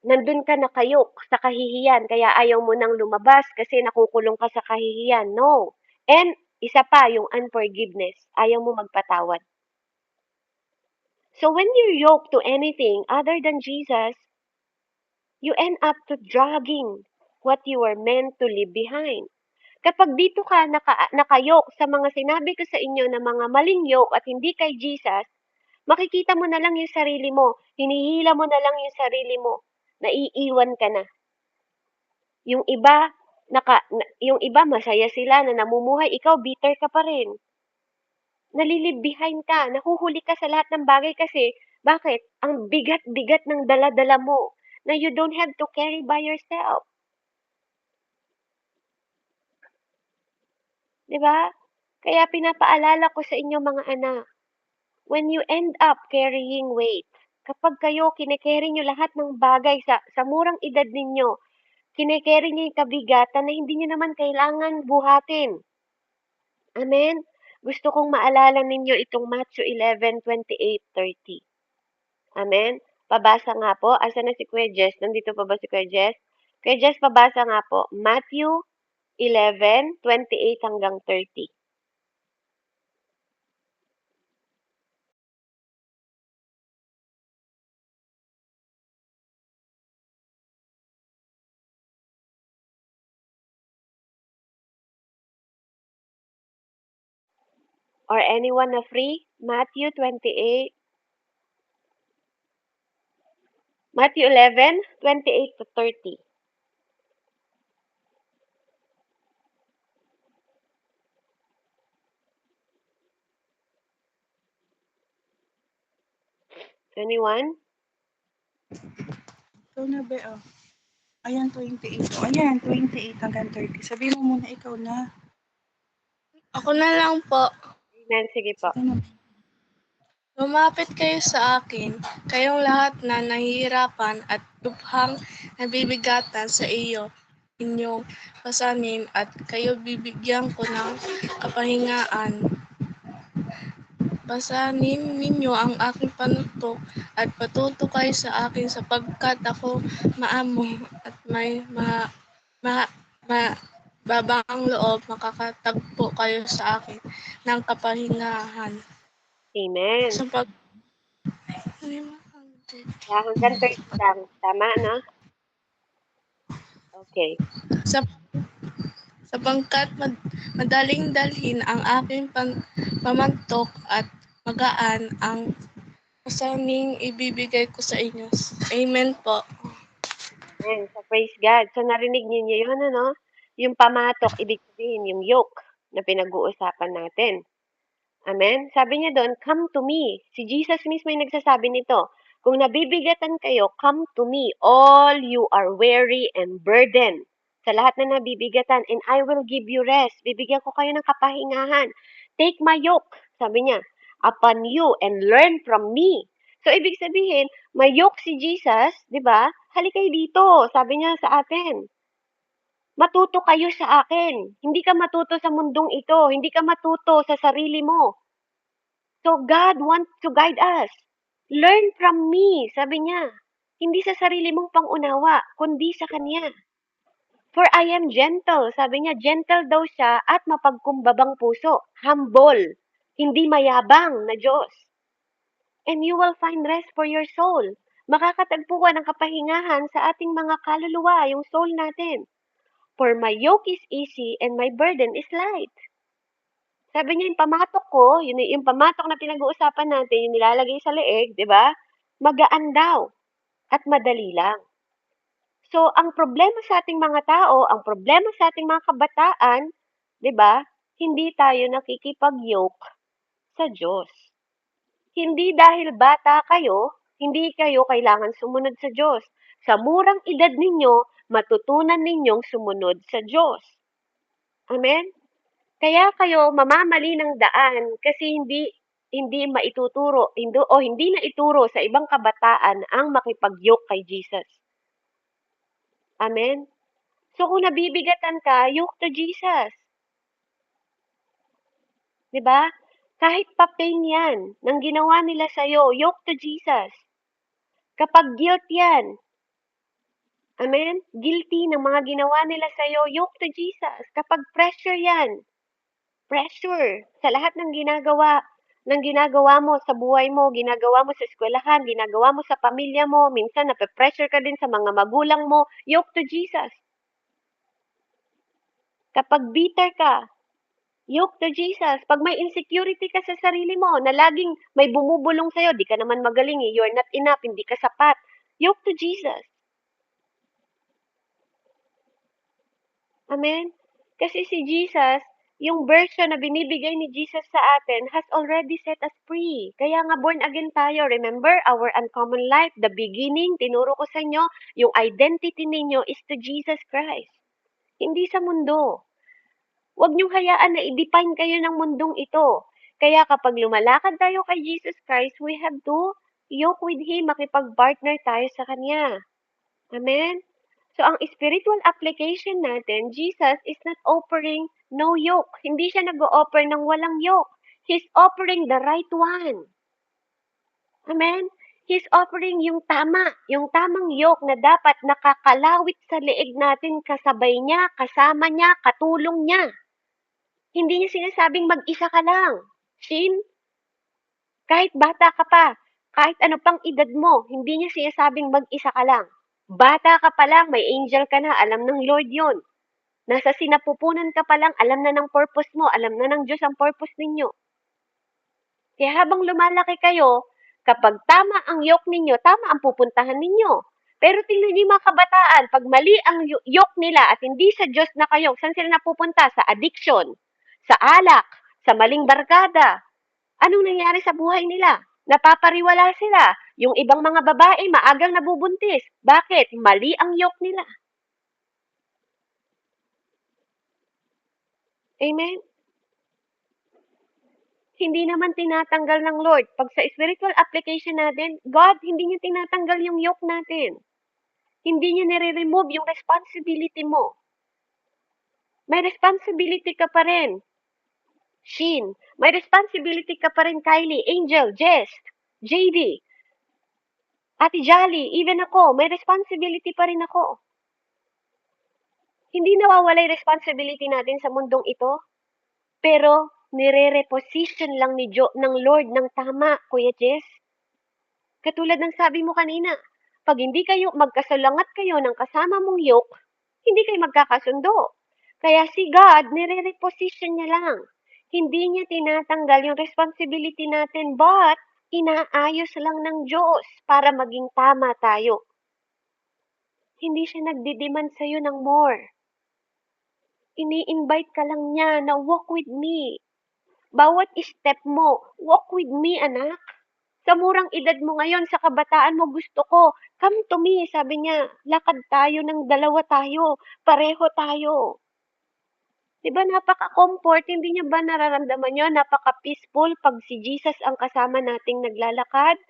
Nandun ka nakayok sa kahihiyan, kaya ayaw mo nang lumabas kasi nakukulong ka sa kahihiyan. No. And isa pa, yung unforgiveness. Ayaw mo magpatawad. So when you're yoked to anything other than Jesus, you end up to dragging what you were meant to leave behind. Kapag dito ka nakayok sa mga sinabi ko sa inyo na mga maling yoke at hindi kay Jesus, makikita mo na lang yung sarili mo, hinihila mo na lang yung sarili mo, naiiwan ka na. Yung iba, yung iba masaya sila na namumuhay, ikaw bitter ka pa rin. Nalilib behind ka, nahuhuli ka sa lahat ng bagay kasi, bakit? Ang bigat-bigat ng dala-dala mo na you don't have to carry by yourself. 'Di ba? Kaya pinapaalala ko sa inyo mga anak, when you end up carrying weight, kapag kayo kine-carry nyo lahat ng bagay sa murang edad ninyo, kine-carry nyo yung kabigatan na hindi nyo naman kailangan buhatin. Amen? Gusto kong maalala ninyo itong Matthew 11:28-30. Amen? Pabasa nga po. Asa na si Kuya Jess? Nandito pa ba si Kuya Jess? Kuya Jess, pabasa nga po. Matthew 11:28 hanggang 30. Or anyone na free? Matthew 28. Matthew 11:28-30. Anyone? Ikaw na ba, oh. Ayan, 28. Oh, ayan, 28 hanggang 30. Sabi mo muna ikaw na. Ako na lang po. Amen. Sige po. Lumapit kayo sa akin, kayong lahat na nahihirapan at lubhang nabibigatan sa inyong pasanin at kayo bibigyan ko ng kapahingaan. Pasanin ninyo ang aking panutok at patuto kayo sa akin sapagkat ako maamo at may babang loob, makakatagpo kayo sa akin ng kapahingahan. Amen. Hanggang 30 lang. Tama, no? Okay. Sapagkat madaling dalhin ang aking pamantok at magaan ang pasaning ibibigay ko sa inyo. Amen po. Amen. So, praise God. So, narinig niyo yun, ano? Yung pamatok, ibig sabihin, yung yoke na pinag-uusapan natin. Amen? Sabi niya doon, come to me. Si Jesus mismo yung nagsasabi nito. Kung nabibigatan kayo, come to me, all you are weary and burdened. Sa lahat na nabibigatan, and I will give you rest. Bibigyan ko kayo ng kapahingahan. Take my yoke, sabi niya, upon you and learn from me. So, ibig sabihin, may yoke si Jesus, di ba? Halika kayo dito, sabi niya sa atin. Matuto kayo sa akin. Hindi ka matuto sa mundong ito. Hindi ka matuto sa sarili mo. So God wants to guide us. Learn from me, sabi niya. Hindi sa sarili mong pangunawa, kundi sa Kanya. For I am gentle, sabi niya, gentle daw siya at mapagkumbabang puso. Humble, hindi mayabang na Diyos. And you will find rest for your soul. Makakatagpo ka ng kapahingahan sa ating mga kaluluwa, yung soul natin. For my yoke is easy and my burden is light. Sabi niya, yung pamatok ko, yung pamatok na pinag-uusapan natin, yung nilalagay sa leeg, di ba? Magaan daw at madali lang. So, ang problema sa ating mga tao, ang problema sa ating mga kabataan, di ba? Hindi tayo nakikipag-yoke sa Diyos. Hindi dahil bata kayo, hindi kayo kailangan sumunod sa Diyos. Sa murang edad ninyo, matutunan ninyong sumunod sa Diyos. Amen? Kaya kayo mamamali ng daan kasi hindi maituturo hindi na ituro sa ibang kabataan ang makipag-yoke kay Jesus. Amen? So kung nabibigatan ka, yoke to Jesus. 'Di ba? Kahit pa pain 'yan ng ginawa nila sa iyo, yoke to Jesus. Kapag guilt 'yan, amen? Guilty ng mga ginawa nila sa iyo, yoke to Jesus. Kapag pressure 'yan, pressure sa lahat ng ginagawa mo sa buhay mo, ginagawa mo sa eskwelahan, ginagawa mo sa pamilya mo, minsan nape-pressure ka din sa mga magulang mo, yoke to Jesus. Kapag bitter ka, yoke to Jesus. Pag may insecurity ka sa sarili mo, na laging may bumubulong sa'yo, di ka naman magaling eh, you're not enough, hindi ka sapat, yoke to Jesus. Amen? Kasi si Jesus, yung version na binibigay ni Jesus sa atin has already set us free. Kaya nga born again tayo. Remember, our uncommon life, the beginning, tinuro ko sa inyo, yung identity ninyo is to Jesus Christ. Hindi sa mundo. Huwag niyong hayaan na i-define kayo ng mundong ito. Kaya kapag lumalakad tayo kay Jesus Christ, we have to yoke with Him, makipag-partner tayo sa Kanya. Amen? So, ang spiritual application natin, Jesus is not offering no yoke. Hindi siya nag-o-offer ng walang yoke. He's offering the right one. Amen? He's offering yung tamang yoke na dapat nakakalawit sa leeg natin kasabay niya, kasama niya, katulong niya. Hindi niya sinasabing mag-isa ka lang. Shin, kahit bata ka pa, kahit ano pang edad mo, hindi niya sinasabing mag-isa ka lang. Bata ka pa lang, may angel ka na, alam ng Lord yun. Nasa sinapupunan ka pa lang, alam na ng purpose mo, alam na ng Diyos ang purpose ninyo. Kaya habang lumalaki kayo, kapag tama ang yoke ninyo, tama ang pupuntahan ninyo. Pero tingnan niyo mga kabataan, pag mali ang yoke nila at hindi sa Diyos na kayo, saan sila napupunta? Sa addiction, sa alak, sa maling barkada. Anong nangyari sa buhay nila? Napapariwala sila. Yung ibang mga babae, maagang nabubuntis. Bakit? Mali ang yoke nila. Amen? Hindi naman tinatanggal ng Lord. Pag sa spiritual application natin, God, hindi niya tinatanggal yung yoke natin. Hindi niya nire-remove yung responsibility mo. May responsibility ka pa rin. Shin, may responsibility ka pa rin, Kylie, Angel, Jess, JD, Ate Jolly, even ako, may responsibility pa rin ako. Hindi nawawala yung responsibility natin sa mundong ito, pero nire-reposition lang ng Lord ng tama, Kuya Jess. Katulad ng sabi mo kanina, pag hindi kayo magkasalangat kayo ng kasama mong yoke, hindi kayo magkakasundo. Kaya si God, nire-reposition niya lang. Hindi niya tinatanggal yung responsibility natin, but inaayos lang ng Diyos para maging tama tayo. Hindi siya nagdi-demand sa'yo ng more. Ini-invite ka lang niya na walk with me. Bawat step mo, walk with me, anak. Sa murang edad mo ngayon, sa kabataan mo, gusto ko, come to me, sabi niya, lakad tayo ng dalawa tayo, pareho tayo. Diba napaka-comfort, hindi niya ba nararamdaman niyo, napaka-peaceful pag si Jesus ang kasama nating naglalakad?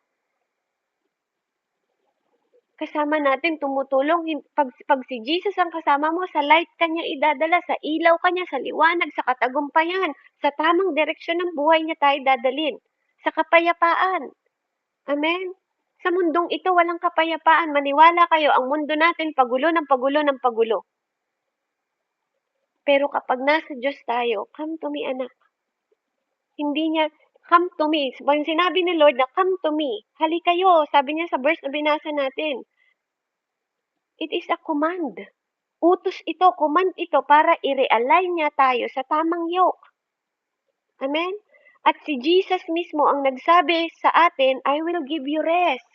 Kasama natin tumutulong, pag si Jesus ang kasama mo, sa light kanya idadala, sa ilaw kanya, sa liwanag, sa katagumpayan, sa tamang direksyon ng buhay niya tayo dadalin, sa kapayapaan. Amen? Sa mundong ito, walang kapayapaan. Maniwala kayo, ang mundo natin, pagulo ng pagulo ng pagulo. Pero kapag nasa Diyos tayo, come to me, anak. Hindi niya, come to me. Pag sinabi ni Lord na, come to me, hali kayo, sabi niya sa verse na binasa natin. It is a command. Utos ito, command ito para i-realign niya tayo sa tamang yoke. Amen? At si Jesus mismo ang nagsabi sa atin, I will give you rest.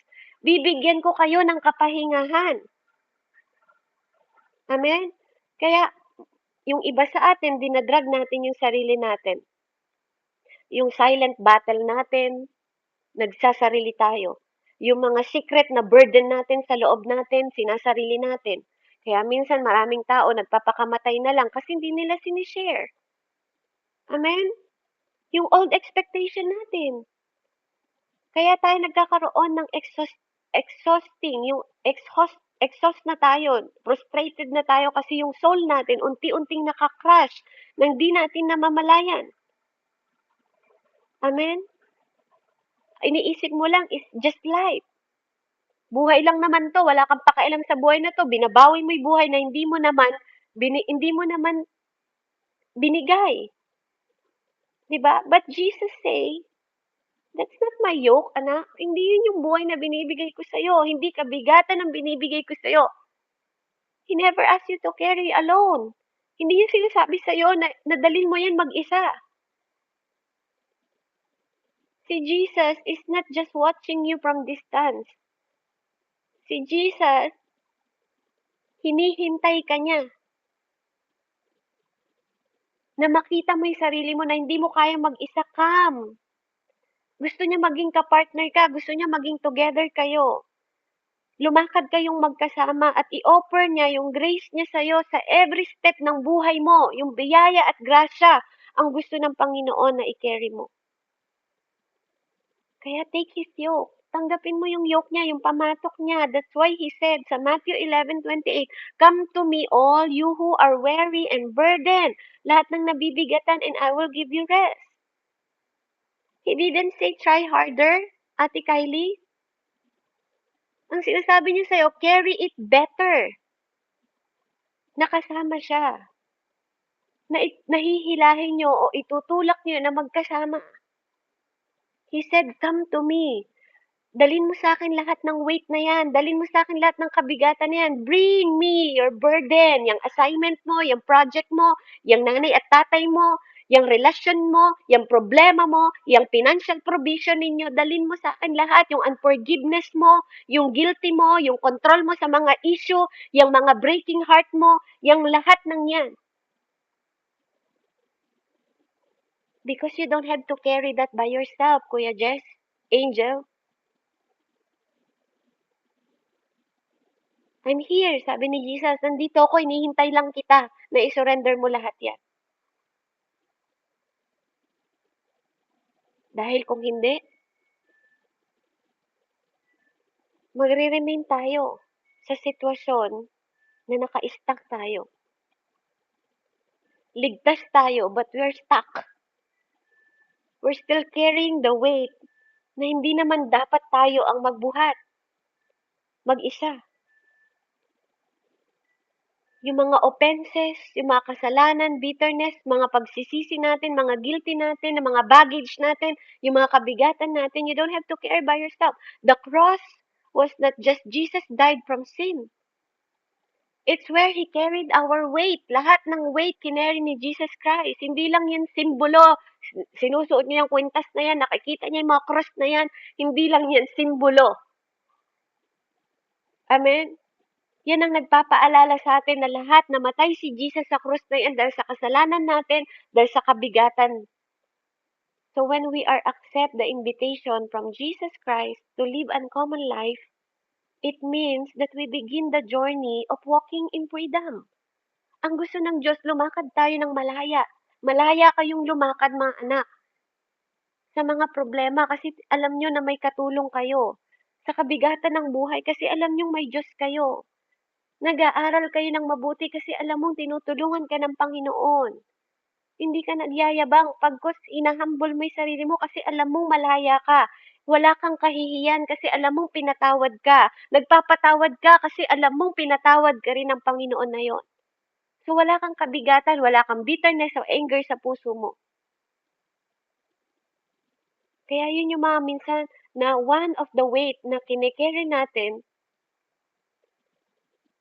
Bibigyan ko kayo ng kapahingahan. Amen? Kaya, yung iba sa atin, dinadrag natin yung sarili natin. Yung silent battle natin, nagsasarili tayo. Yung mga secret na burden natin sa loob natin, sinasarili natin. Kaya minsan maraming tao nagpapakamatay na lang kasi hindi nila sinishare. Amen? Yung old expectation natin. Kaya tayo nagkakaroon ng exhausting, yung exhaust na tayo, frustrated na tayo kasi yung soul natin unti-unting nakakrush nang di natin namamalayan. Amen? Iniisip mo lang is just life. Buhay lang naman to, wala kang pakialam sa buhay na to, binabawi mo yung buhay na hindi mo naman binigay. Diba? But Jesus say, that's not my yoke, anak. Hindi yun yung buhay na binibigay ko sa'yo. Hindi kabigatan ang binibigay ko sa'yo. He never asked you to carry alone. Hindi yung sinasabi sa'yo na nadalin mo yan mag-isa. Si Jesus is not just watching you from distance. Si Jesus, hinihintay ka niya. Na makita mo yung sarili mo na hindi mo kayang mag-isa, come. Gusto niya maging kapartner ka. Gusto niya maging together kayo. Lumakad kayong magkasama at i-offer niya yung grace niya sa'yo sa every step ng buhay mo. Yung biyaya at grasya ang gusto ng Panginoon na i-carry mo. Kaya take His yoke. Tanggapin mo yung yoke niya, yung pamatok niya. That's why He said sa Matthew 11:28, come to me all you who are weary and burdened. Lahat ng nabibigatan and I will give you rest. He didn't say try harder, Ate Kylie. Ang sinasabi niya sa'yo, carry it better. Nakasama siya. Nahihilahin niyo o itutulak niyo na magkasama. He said, come to me. Dalin mo sa akin lahat ng weight na yan. Dalin mo sa akin lahat ng kabigatan na yan. Bring me your burden. Yung assignment mo, yung project mo, yung nanay at tatay mo, yung relasyon mo, yung problema mo, yung financial provision ninyo. Dalin mo sa akin lahat. Yung unforgiveness mo, yung guilty mo, yung control mo sa mga issue, yung mga breaking heart mo, yung lahat ng yan. Because you don't have to carry that by yourself, Kuya Jess, Angel. I'm here, sabi ni Jesus. Nandito ako, hinihintay lang kita na isurrender mo lahat yan. Dahil kung hindi, magre-remain tayo sa sitwasyon na naka-stuck tayo. Ligtas tayo, but we're stuck. We're still carrying the weight na hindi naman dapat tayo ang magbuhat, mag-isa. Yung mga offenses, yung mga kasalanan, bitterness, mga pagsisisi natin, mga guilty natin, mga baggage natin, yung mga kabigatan natin, you don't have to carry by yourself. The cross was not just Jesus died from sin. It's where He carried our weight. Lahat ng weight kinary ni Jesus Christ. Hindi lang yan simbolo. Sinusuot niya yung kwintas na yan, nakikita niya yung mga cross na yan. Hindi lang yan simbolo. Amen? Yan ang nagpapaalala sa atin na lahat namatay si Jesus sa krus na yan dahil sa kasalanan natin, dahil sa kabigatan. So when we are accept the invitation from Jesus Christ to live uncommon life, it means that we begin the journey of walking in freedom. Ang gusto ng Diyos, lumakad tayo ng malaya. Malaya kayong lumakad, mga anak, sa mga problema kasi alam nyo na may katulong kayo. Sa kabigatan ng buhay kasi alam nyo may Diyos kayo. Nag-aaral kayo ng mabuti kasi alam mong tinutulungan ka ng Panginoon. Hindi ka nagyayabang pagkos inahambol mo yung sarili mo kasi alam mong malaya ka. Wala kang kahihiyan kasi alam mong pinatawad ka. Nagpapatawad ka kasi alam mong pinatawad ka rin ng Panginoon na yon. So wala kang kabigatan, wala kang bitterness o anger sa puso mo. Kaya yun yung mga minsan na one of the weight na kine-carry natin.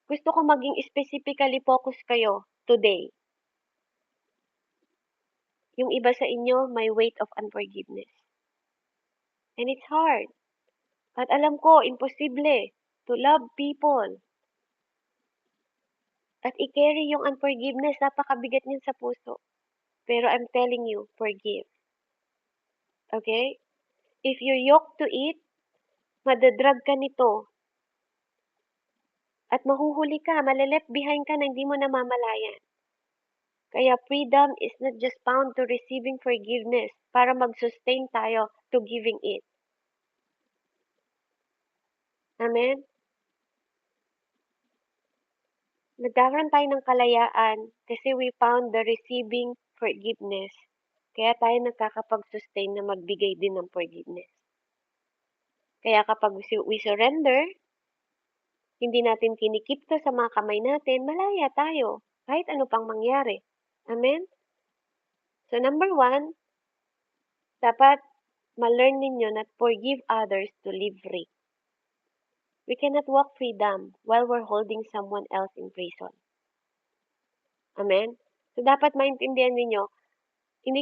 Gusto ko maging specifically focus kayo today. Yung iba sa inyo may weight of unforgiveness. And it's hard. At alam ko, imposible to love people. At i-carry yung unforgiveness, napakabigat niyan sa puso. Pero I'm telling you, forgive. Okay? If you're yoked to it, madadrag ka nito. At mahuhuli ka, maleleft behind ka na hindi mo namamalayan. Kaya freedom is not just found to receiving forgiveness para mag-sustain tayo to giving it. Amen? Nagkakaroon tayo ng kalayaan kasi we found the receiving forgiveness. Kaya tayo nakakapag-sustain na magbigay din ng forgiveness. Kaya kapag we surrender, hindi natin kinikip to sa mga kamay natin, malaya tayo. Kahit ano pang mangyari. Amen? So number 1, dapat ma-learn ninyo na forgive others to live free. We cannot walk freedom while we're holding someone else in prison. Amen? So dapat maintindihan ninyo, hindi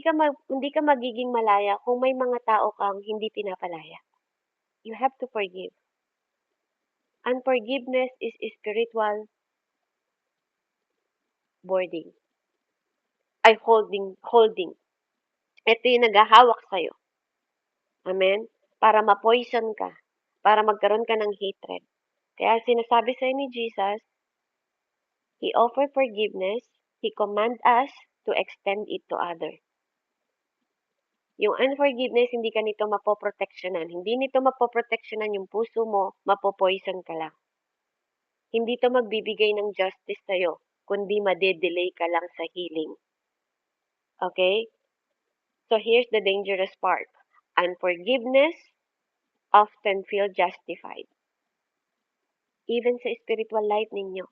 ka magiging malaya kung may mga tao kang hindi pinapalaya. You have to forgive. Unforgiveness is spiritual boarding. Ay, holding. Ito yung naghahawak sa'yo. Amen? Para ma-poison ka. Para magkaroon ka ng hatred. Kaya sinasabi sa'yo ni Jesus, He offered forgiveness. He command us to extend it to others. Yung unforgiveness, hindi ka nito mapoproteksyonan. Hindi nito mapoproteksyonan yung puso mo, mapopoison ka lang. Hindi to magbibigay ng justice sa'yo, kundi madedelay ka lang sa healing. Okay? So here's the dangerous part. Unforgiveness often feel justified. Even sa spiritual life ninyo.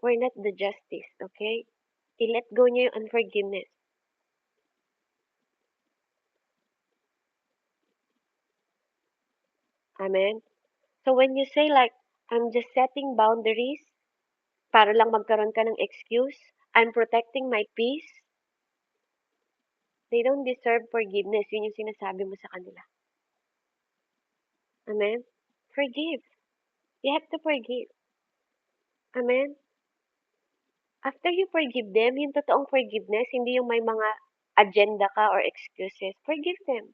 We're not the justice, okay? I-let go nyo yung unforgiveness. Amen? So when you say like, I'm just setting boundaries para lang magkaroon ka ng excuse, I'm protecting my peace, they don't deserve forgiveness. Yun yung sinasabi mo sa kanila. Amen? Forgive. You have to forgive. Amen? After you forgive them, yung totoong forgiveness, hindi yung may mga agenda ka or excuses. Forgive them.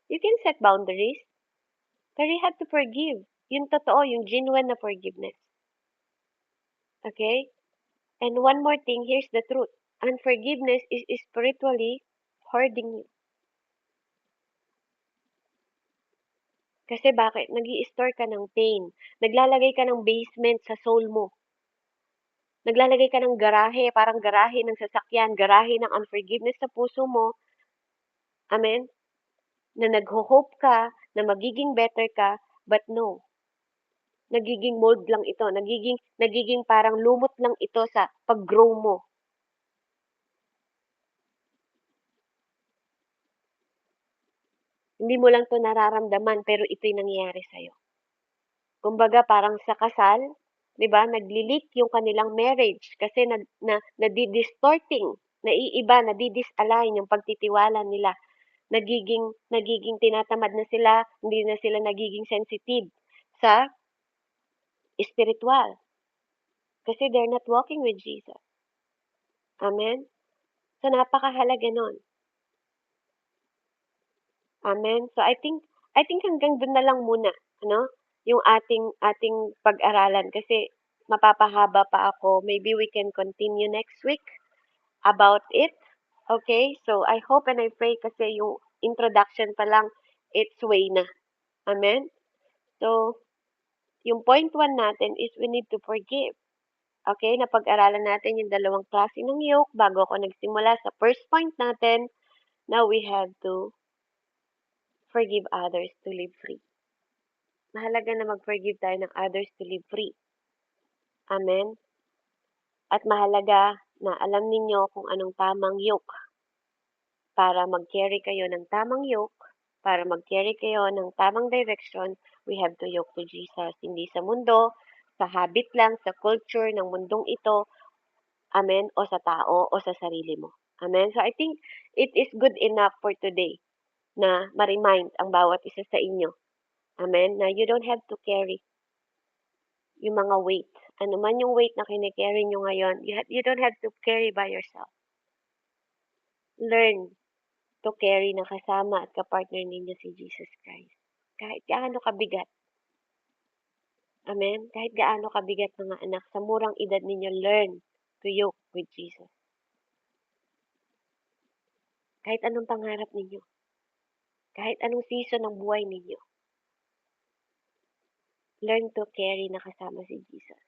You can set boundaries, pero you have to forgive. Yung totoo, yung genuine na forgiveness. Okay? And one more thing, here's the truth. Unforgiveness is spiritually hoarding you. Kasi bakit? Nag-i-store ka ng pain. Naglalagay ka ng basement sa soul mo. Naglalagay ka ng garahe, parang garahe ng sasakyan, garahe ng unforgiveness sa puso mo. Amen? Na nagho-hope ka na magiging better ka, but no. Nagiging mold lang ito. Nagiging parang lumot lang ito sa pag-grow mo. Hindi mo lang to nararamdaman, pero ito'y nangyayari sa'yo. Kumbaga, parang sa kasal, di ba, nagli-leak yung kanilang marriage kasi nadi-distorting, naiiba, nadi-disalign yung pagtitiwala nila. Nagiging tinatamad na sila, hindi na sila nagiging sensitive sa spiritual. Kasi they're not walking with Jesus. Amen? So, napakahalaga nun. Amen. So I think hanggang doon na lang muna, ano, yung ating pag-aralan kasi mapapahaba pa ako. Maybe we can continue next week about it. Okay? So I hope and I pray kasi yung introduction pa lang it's way na. Amen. So yung point 1 natin is we need to forgive. Okay, napag-aralan natin yung dalawang klase ng yoke bago ako nagsimula sa first point natin. Now we have to forgive others to live free. Mahalaga na mag-forgive tayo ng others to live free. Amen? At mahalaga na alam ninyo kung anong tamang yoke para mag-carry kayo ng tamang yoke, para mag-carry kayo ng tamang direction, we have to yoke to Jesus. Hindi sa mundo, sa habit lang, sa culture ng mundong ito, amen, o sa tao, o sa sarili mo. Amen? So I think it is good enough for today na ma-remind ang bawat isa sa inyo. Amen? Na you don't have to carry yung mga weight. Ano man yung weight na kine-carry nyo ngayon, you don't have to carry by yourself. Learn to carry na kasama at kapartner ninyo si Jesus Christ. Kahit gaano kabigat. Amen? Kahit gaano kabigat mga anak, sa murang edad ninyo, learn to yoke with Jesus. Kahit anong pangarap ninyo. Kahit anong season ng buhay ninyo. Learn to carry na kasama si Jesus.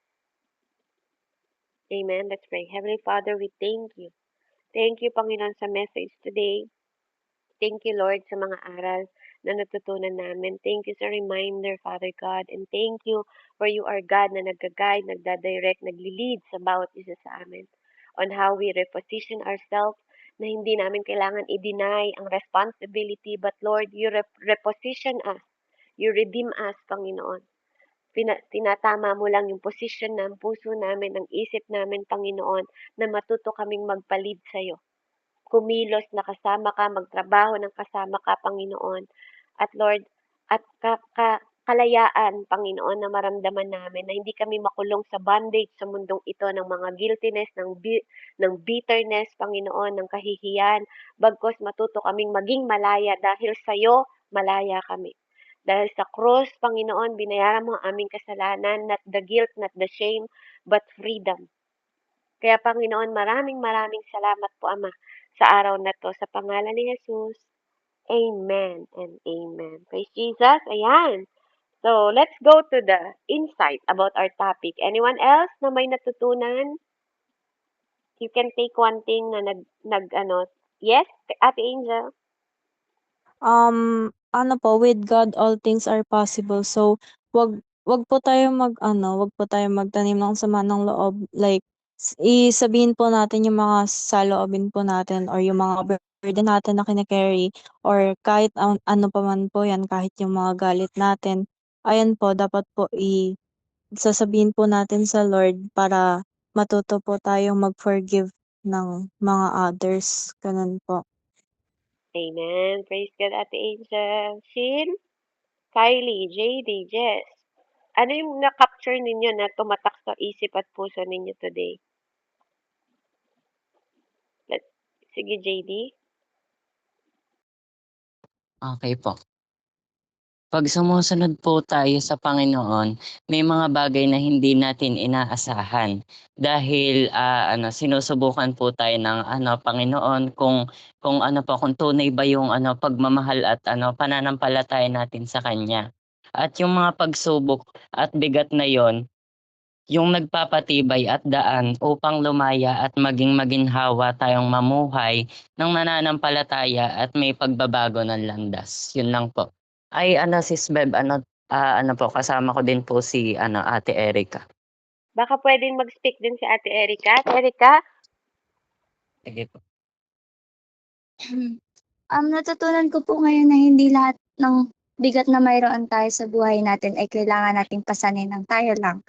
Amen. Let's pray. Heavenly Father, we thank you. Thank you, Panginoon, sa message today. Thank you, Lord, sa mga aral na natutunan namin. Thank you sa reminder, Father God. And thank you for you are God na nag-guide, nagdadirect, nagli-lead sa bawat isa sa amin on how we reposition ourselves na hindi namin kailangan i-deny ang responsibility. But Lord, you reposition us. You redeem us, Panginoon. Tinatama mo lang yung position ng puso namin, ng isip namin, Panginoon, na matuto kaming magpalid sa'yo. Kumilos na kasama ka, magtrabaho ng kasama ka, Panginoon. At Lord, at kalayaan, Panginoon, na maramdaman namin na hindi kami makulong sa bondage sa mundong ito ng mga guiltiness, ng bitterness, Panginoon, ng kahihiyan. Bagkos matuto kaming maging malaya dahil sa'yo, malaya kami. Dahil sa cross, Panginoon, binayaran mo ang aming kasalanan, not the guilt, not the shame, but freedom. Kaya Panginoon, maraming salamat po, Ama, sa araw na to. Sa pangalan ni Jesus, Amen and Amen. Praise Jesus. Ayan. So, let's go to the insight about our topic. Anyone else na may natutunan? You can take one thing na Yes, Ate Angel? Ano po, with God all things are possible. So, wag po tayo wag po tayo magtanim ng sama ng loob. Like, sabihin po natin yung mga saloobin po natin or yung mga burden natin na kine-carry or kahit ano pa man po yan, kahit yung mga galit natin. Ayan po, dapat po sasabihin po natin sa Lord para matuto po tayong mag-forgive ng mga others. Ganun po. Amen. Praise God, Ate Angel. Shin, Kylie, JD, Jess. Ano yung na-capture ninyo na tumatak sa isip at puso ninyo today? Sige, JD. Okay po. Pag sumusunod po tayo sa Panginoon, may mga bagay na hindi natin inaasahan dahil sinusubukan po tayo ng Panginoon kung ano po kung tunay ba yung pagmamahal at pananampalataya natin sa kanya. At yung mga pagsubok at bigat na yon yung nagpapatibay at daan upang lumaya at maging maginhawa tayong mamuhay ng mananampalataya at may pagbabago ng landas. Yun lang po. Ay Sis Beb, po kasama ko din po si Ate Erica. Baka pwedeng mag-speak din si Ate Erica. Ate Erica? Sige po. Natutunan ko po ngayon na hindi lahat ng bigat na mayroon tayo sa buhay natin ay kailangan nating pasanin ng tayo lang.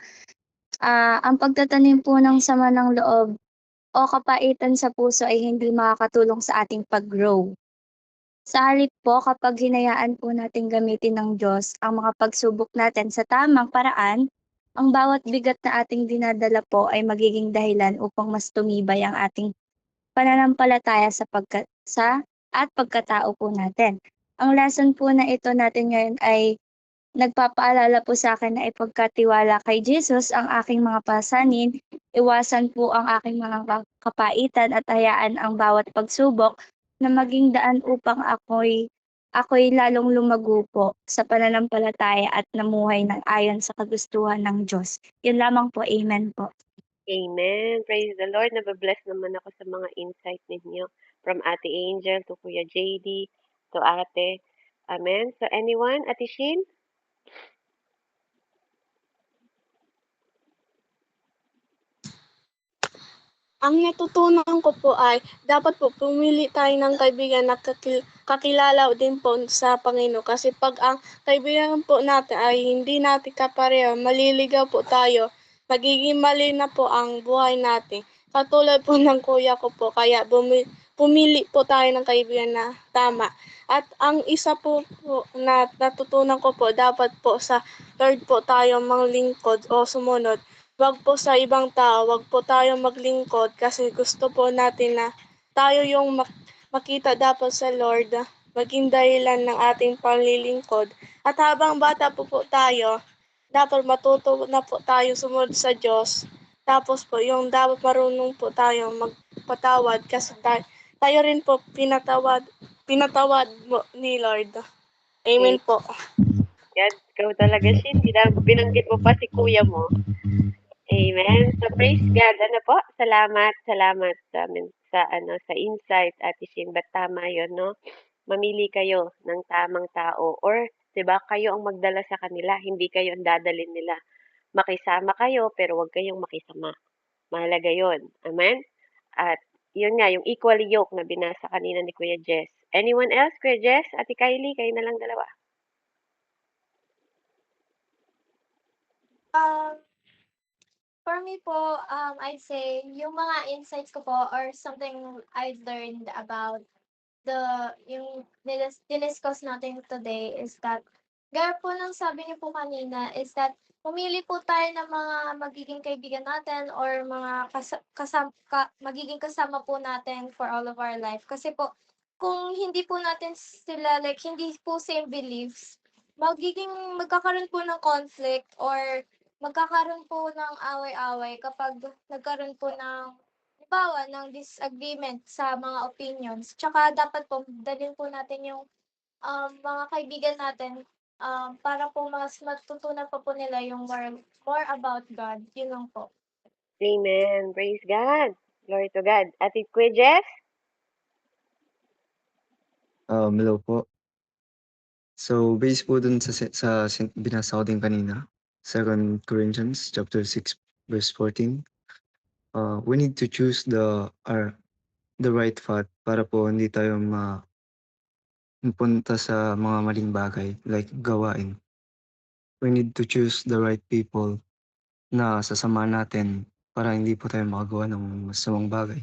Ang pagtatanim po ng sama ng loob o kapaitan sa puso ay hindi makakatulong sa ating pag-grow. Sa halip po, kapag hinayaan po natin gamitin ng Diyos ang mga pagsubok natin sa tamang paraan, ang bawat bigat na ating dinadala po ay magiging dahilan upang mas tumibay ang ating pananampalataya at pagkatao po natin. Ang lesson po na ito natin ngayon ay nagpapaalala po sa akin na ipagkatiwala kay Jesus ang aking mga pasanin, iwasan po ang aking mga kapaitan at hayaan ang bawat pagsubok na maging daan upang ako'y lalong lumago po sa pananampalataya at namuhay ng ayon sa kagustuhan ng Diyos. Yun lamang po. Amen po. Amen. Praise the Lord. Nababless naman ako sa mga insight ninyo. From Ate Angel to Kuya JD to Ate. Amen. So anyone? Ate Shin? Ang natutunan ko po ay dapat po pumili tayo ng kaibigan na kakilala din po sa Panginoon. Kasi pag ang kaibigan po natin ay hindi natin kapareho, maliligaw po tayo, magiging mali na po ang buhay natin. Katulad po ng kuya ko po, kaya pumili po tayo ng kaibigan na tama. At ang isa po na natutunan ko po, dapat po sa Lord po tayo manglingkod o sumunod. Wag po sa ibang tao, wag po tayo maglingkod kasi gusto po natin na tayo yung makita dapat sa Lord, maging dahilan ng ating panlilingkod. At habang bata po tayo, dapat matuto na po tayo sumunod sa Diyos. Tapos po, yung dapat marunong po tayo magpatawad kasi tayo rin po pinatawad mo ni Lord. Amen po. Yan, ikaw talaga, Shin. Binanggit mo pa si kuya mo. Amen. So praise God. Ano po? Salamat sa amin sa insight, Ate Shin. But tama 'yon, no? Mamili kayo ng tamang tao or 'di ba kayo ang magdala sa kanila, hindi kayo ang dadalhin nila. Makisama kayo pero huwag kayong makisama. Mahalaga 'yon. Amen. At 'yun nga yung equally yoke na binasa kanina ni Kuya Jess. Anyone else? Kuya Jess, Ate Kylie, kayo na lang dalawa. For me po, I'd say yung mga insights ko po or something I've learned about yung diniscuss natin today is that, gaya po ng sabi niyo po kanina is that pumili po tayo ng mga magiging kaibigan natin or mga magiging kasama po natin for all of our life. Kasi po, kung hindi po natin sila, like, hindi po same beliefs, magkakaroon po ng conflict or magkakaroon po ng away-away kapag nagkaroon po ng halimbawa ng disagreement sa mga opinions. Tsaka dapat po dalhin po natin yung, mga kaibigan natin, para po mas matutunan pa po nila yung more about God, yun lang po. Amen. Praise God. Glory to God. Ate Kuya Jess? Hello po. So, based po dun sa binasa ko din kanina, 2 Corinthians chapter 6 verse 14. We need to choose the right path para po hindi tayo mapunta sa mga maling bagay like gawain. We need to choose the right people na sasama natin para hindi po tayo makagawa ng masamang bagay.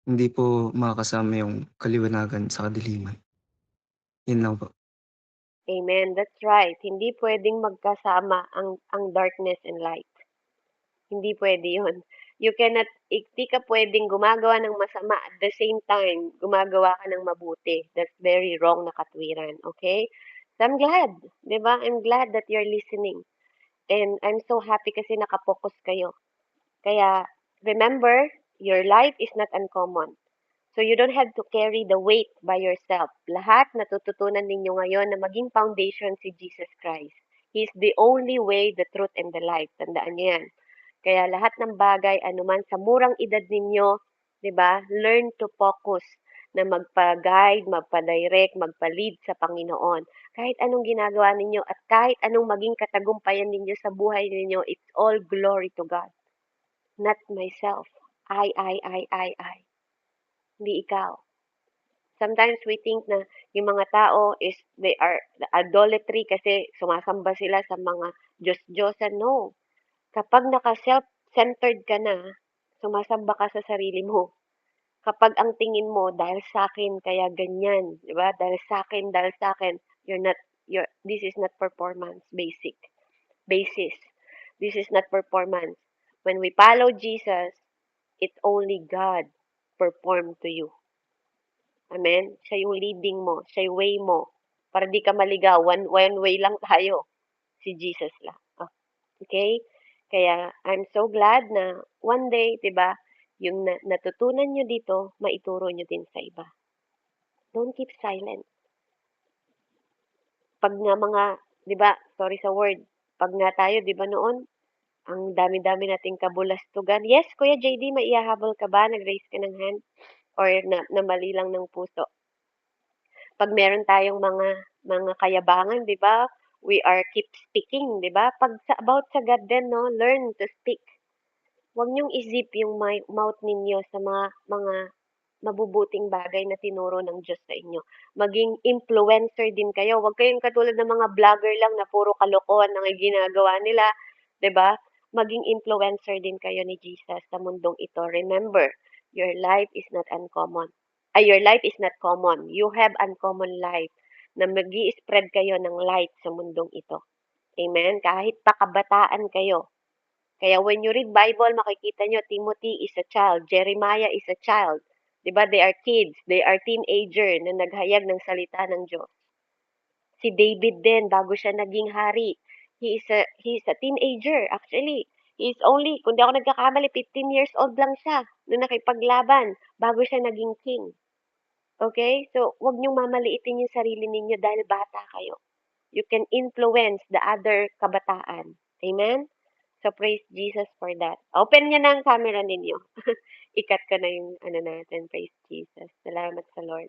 Hindi po makakasama yung kaliwanagan sa kadiliman. Yun lang po. Amen. That's right. Hindi pwedeng magkasama ang darkness and light. Hindi pwede 'yun. Hindi ka pwedeng gumagawa ng masama at the same time gumagawa ka ng mabuti. That's very wrong na katwiran, okay? So I'm glad, 'di ba? I'm glad that you're listening. And I'm so happy kasi nakapokus kayo. Kaya remember, your life is not uncommon. So you don't have to carry the weight by yourself. Lahat natututunan ninyo ngayon na maging foundation si Jesus Christ. He is the only way, the truth, and the life. Tandaan niyo yan. Kaya lahat ng bagay, anuman sa murang edad ninyo, 'di ba? Learn to focus na magpa-guide, magpa-direct, magpa-lead sa Panginoon. Kahit anong ginagawa ninyo at kahit anong maging katagumpayan ninyo sa buhay ninyo, it's all glory to God. Not myself. I. Hindi ikaw. Sometimes we think na yung mga tao is they are idolatry kasi sumasamba sila sa mga Diyos-Diyosan. No. Kapag naka-self-centered ka na, sumasamba ka sa sarili mo. Kapag ang tingin mo dahil sa akin kaya ganyan, 'di ba? Dahil sa akin, this is not performance basis. This is not performance. When we follow Jesus, it's only God perform to you. Amen? Siya yung leading mo, siya yung way mo. Para di ka maligaw, one way lang tayo. Si Jesus lang. Okay? Kaya I'm so glad na one day, 'di ba, yung natutunan nyo dito, maituro nyo din sa iba. Don't keep silent. Pag nga mga, 'di ba, sorry sa word, pag nga tayo, 'di ba noon, ang dami-dami nating kabulastugan. Yes, Kuya JD, may ihahabol ka ba? Nag-raise ka ng hand? Or na mali lang ng puso? Pag meron tayong mga kayabangan, 'di ba? We are keep speaking, 'di ba? Pag about sa God din, no, learn to speak. Huwag niyong isip yung mouth ninyo sa mga mabubuting bagay na tinuro ng Diyos sa inyo. Maging influencer din kayo. Huwag kayong katulad ng mga vlogger lang na puro kalokohan ang ginagawa nila, 'di ba? Maging influencer din kayo ni Jesus sa mundong ito. Remember, your life is not uncommon. Your life is not common. You have uncommon life na magi-spread kayo ng light sa mundong ito. Amen? Kahit pa kabataan kayo. Kaya when you read Bible, makikita nyo, Timothy is a child, Jeremiah is a child. Diba? They are kids, they are teenager na naghayag ng salita ng Diyos. Si David din, bago siya naging hari, he is a teenager actually. He is only, kung di ako nagkakamali, 15 years old lang siya nung nakipaglaban bago siya naging king. Okay? So, huwag niyong mamaliitin yung sarili ninyo dahil bata kayo. You can influence the other kabataan. Amen? So, praise Jesus for that. Open niyo na ang camera ninyo. Ikat ko na yung ano natin. Praise Jesus. Salamat sa Lord.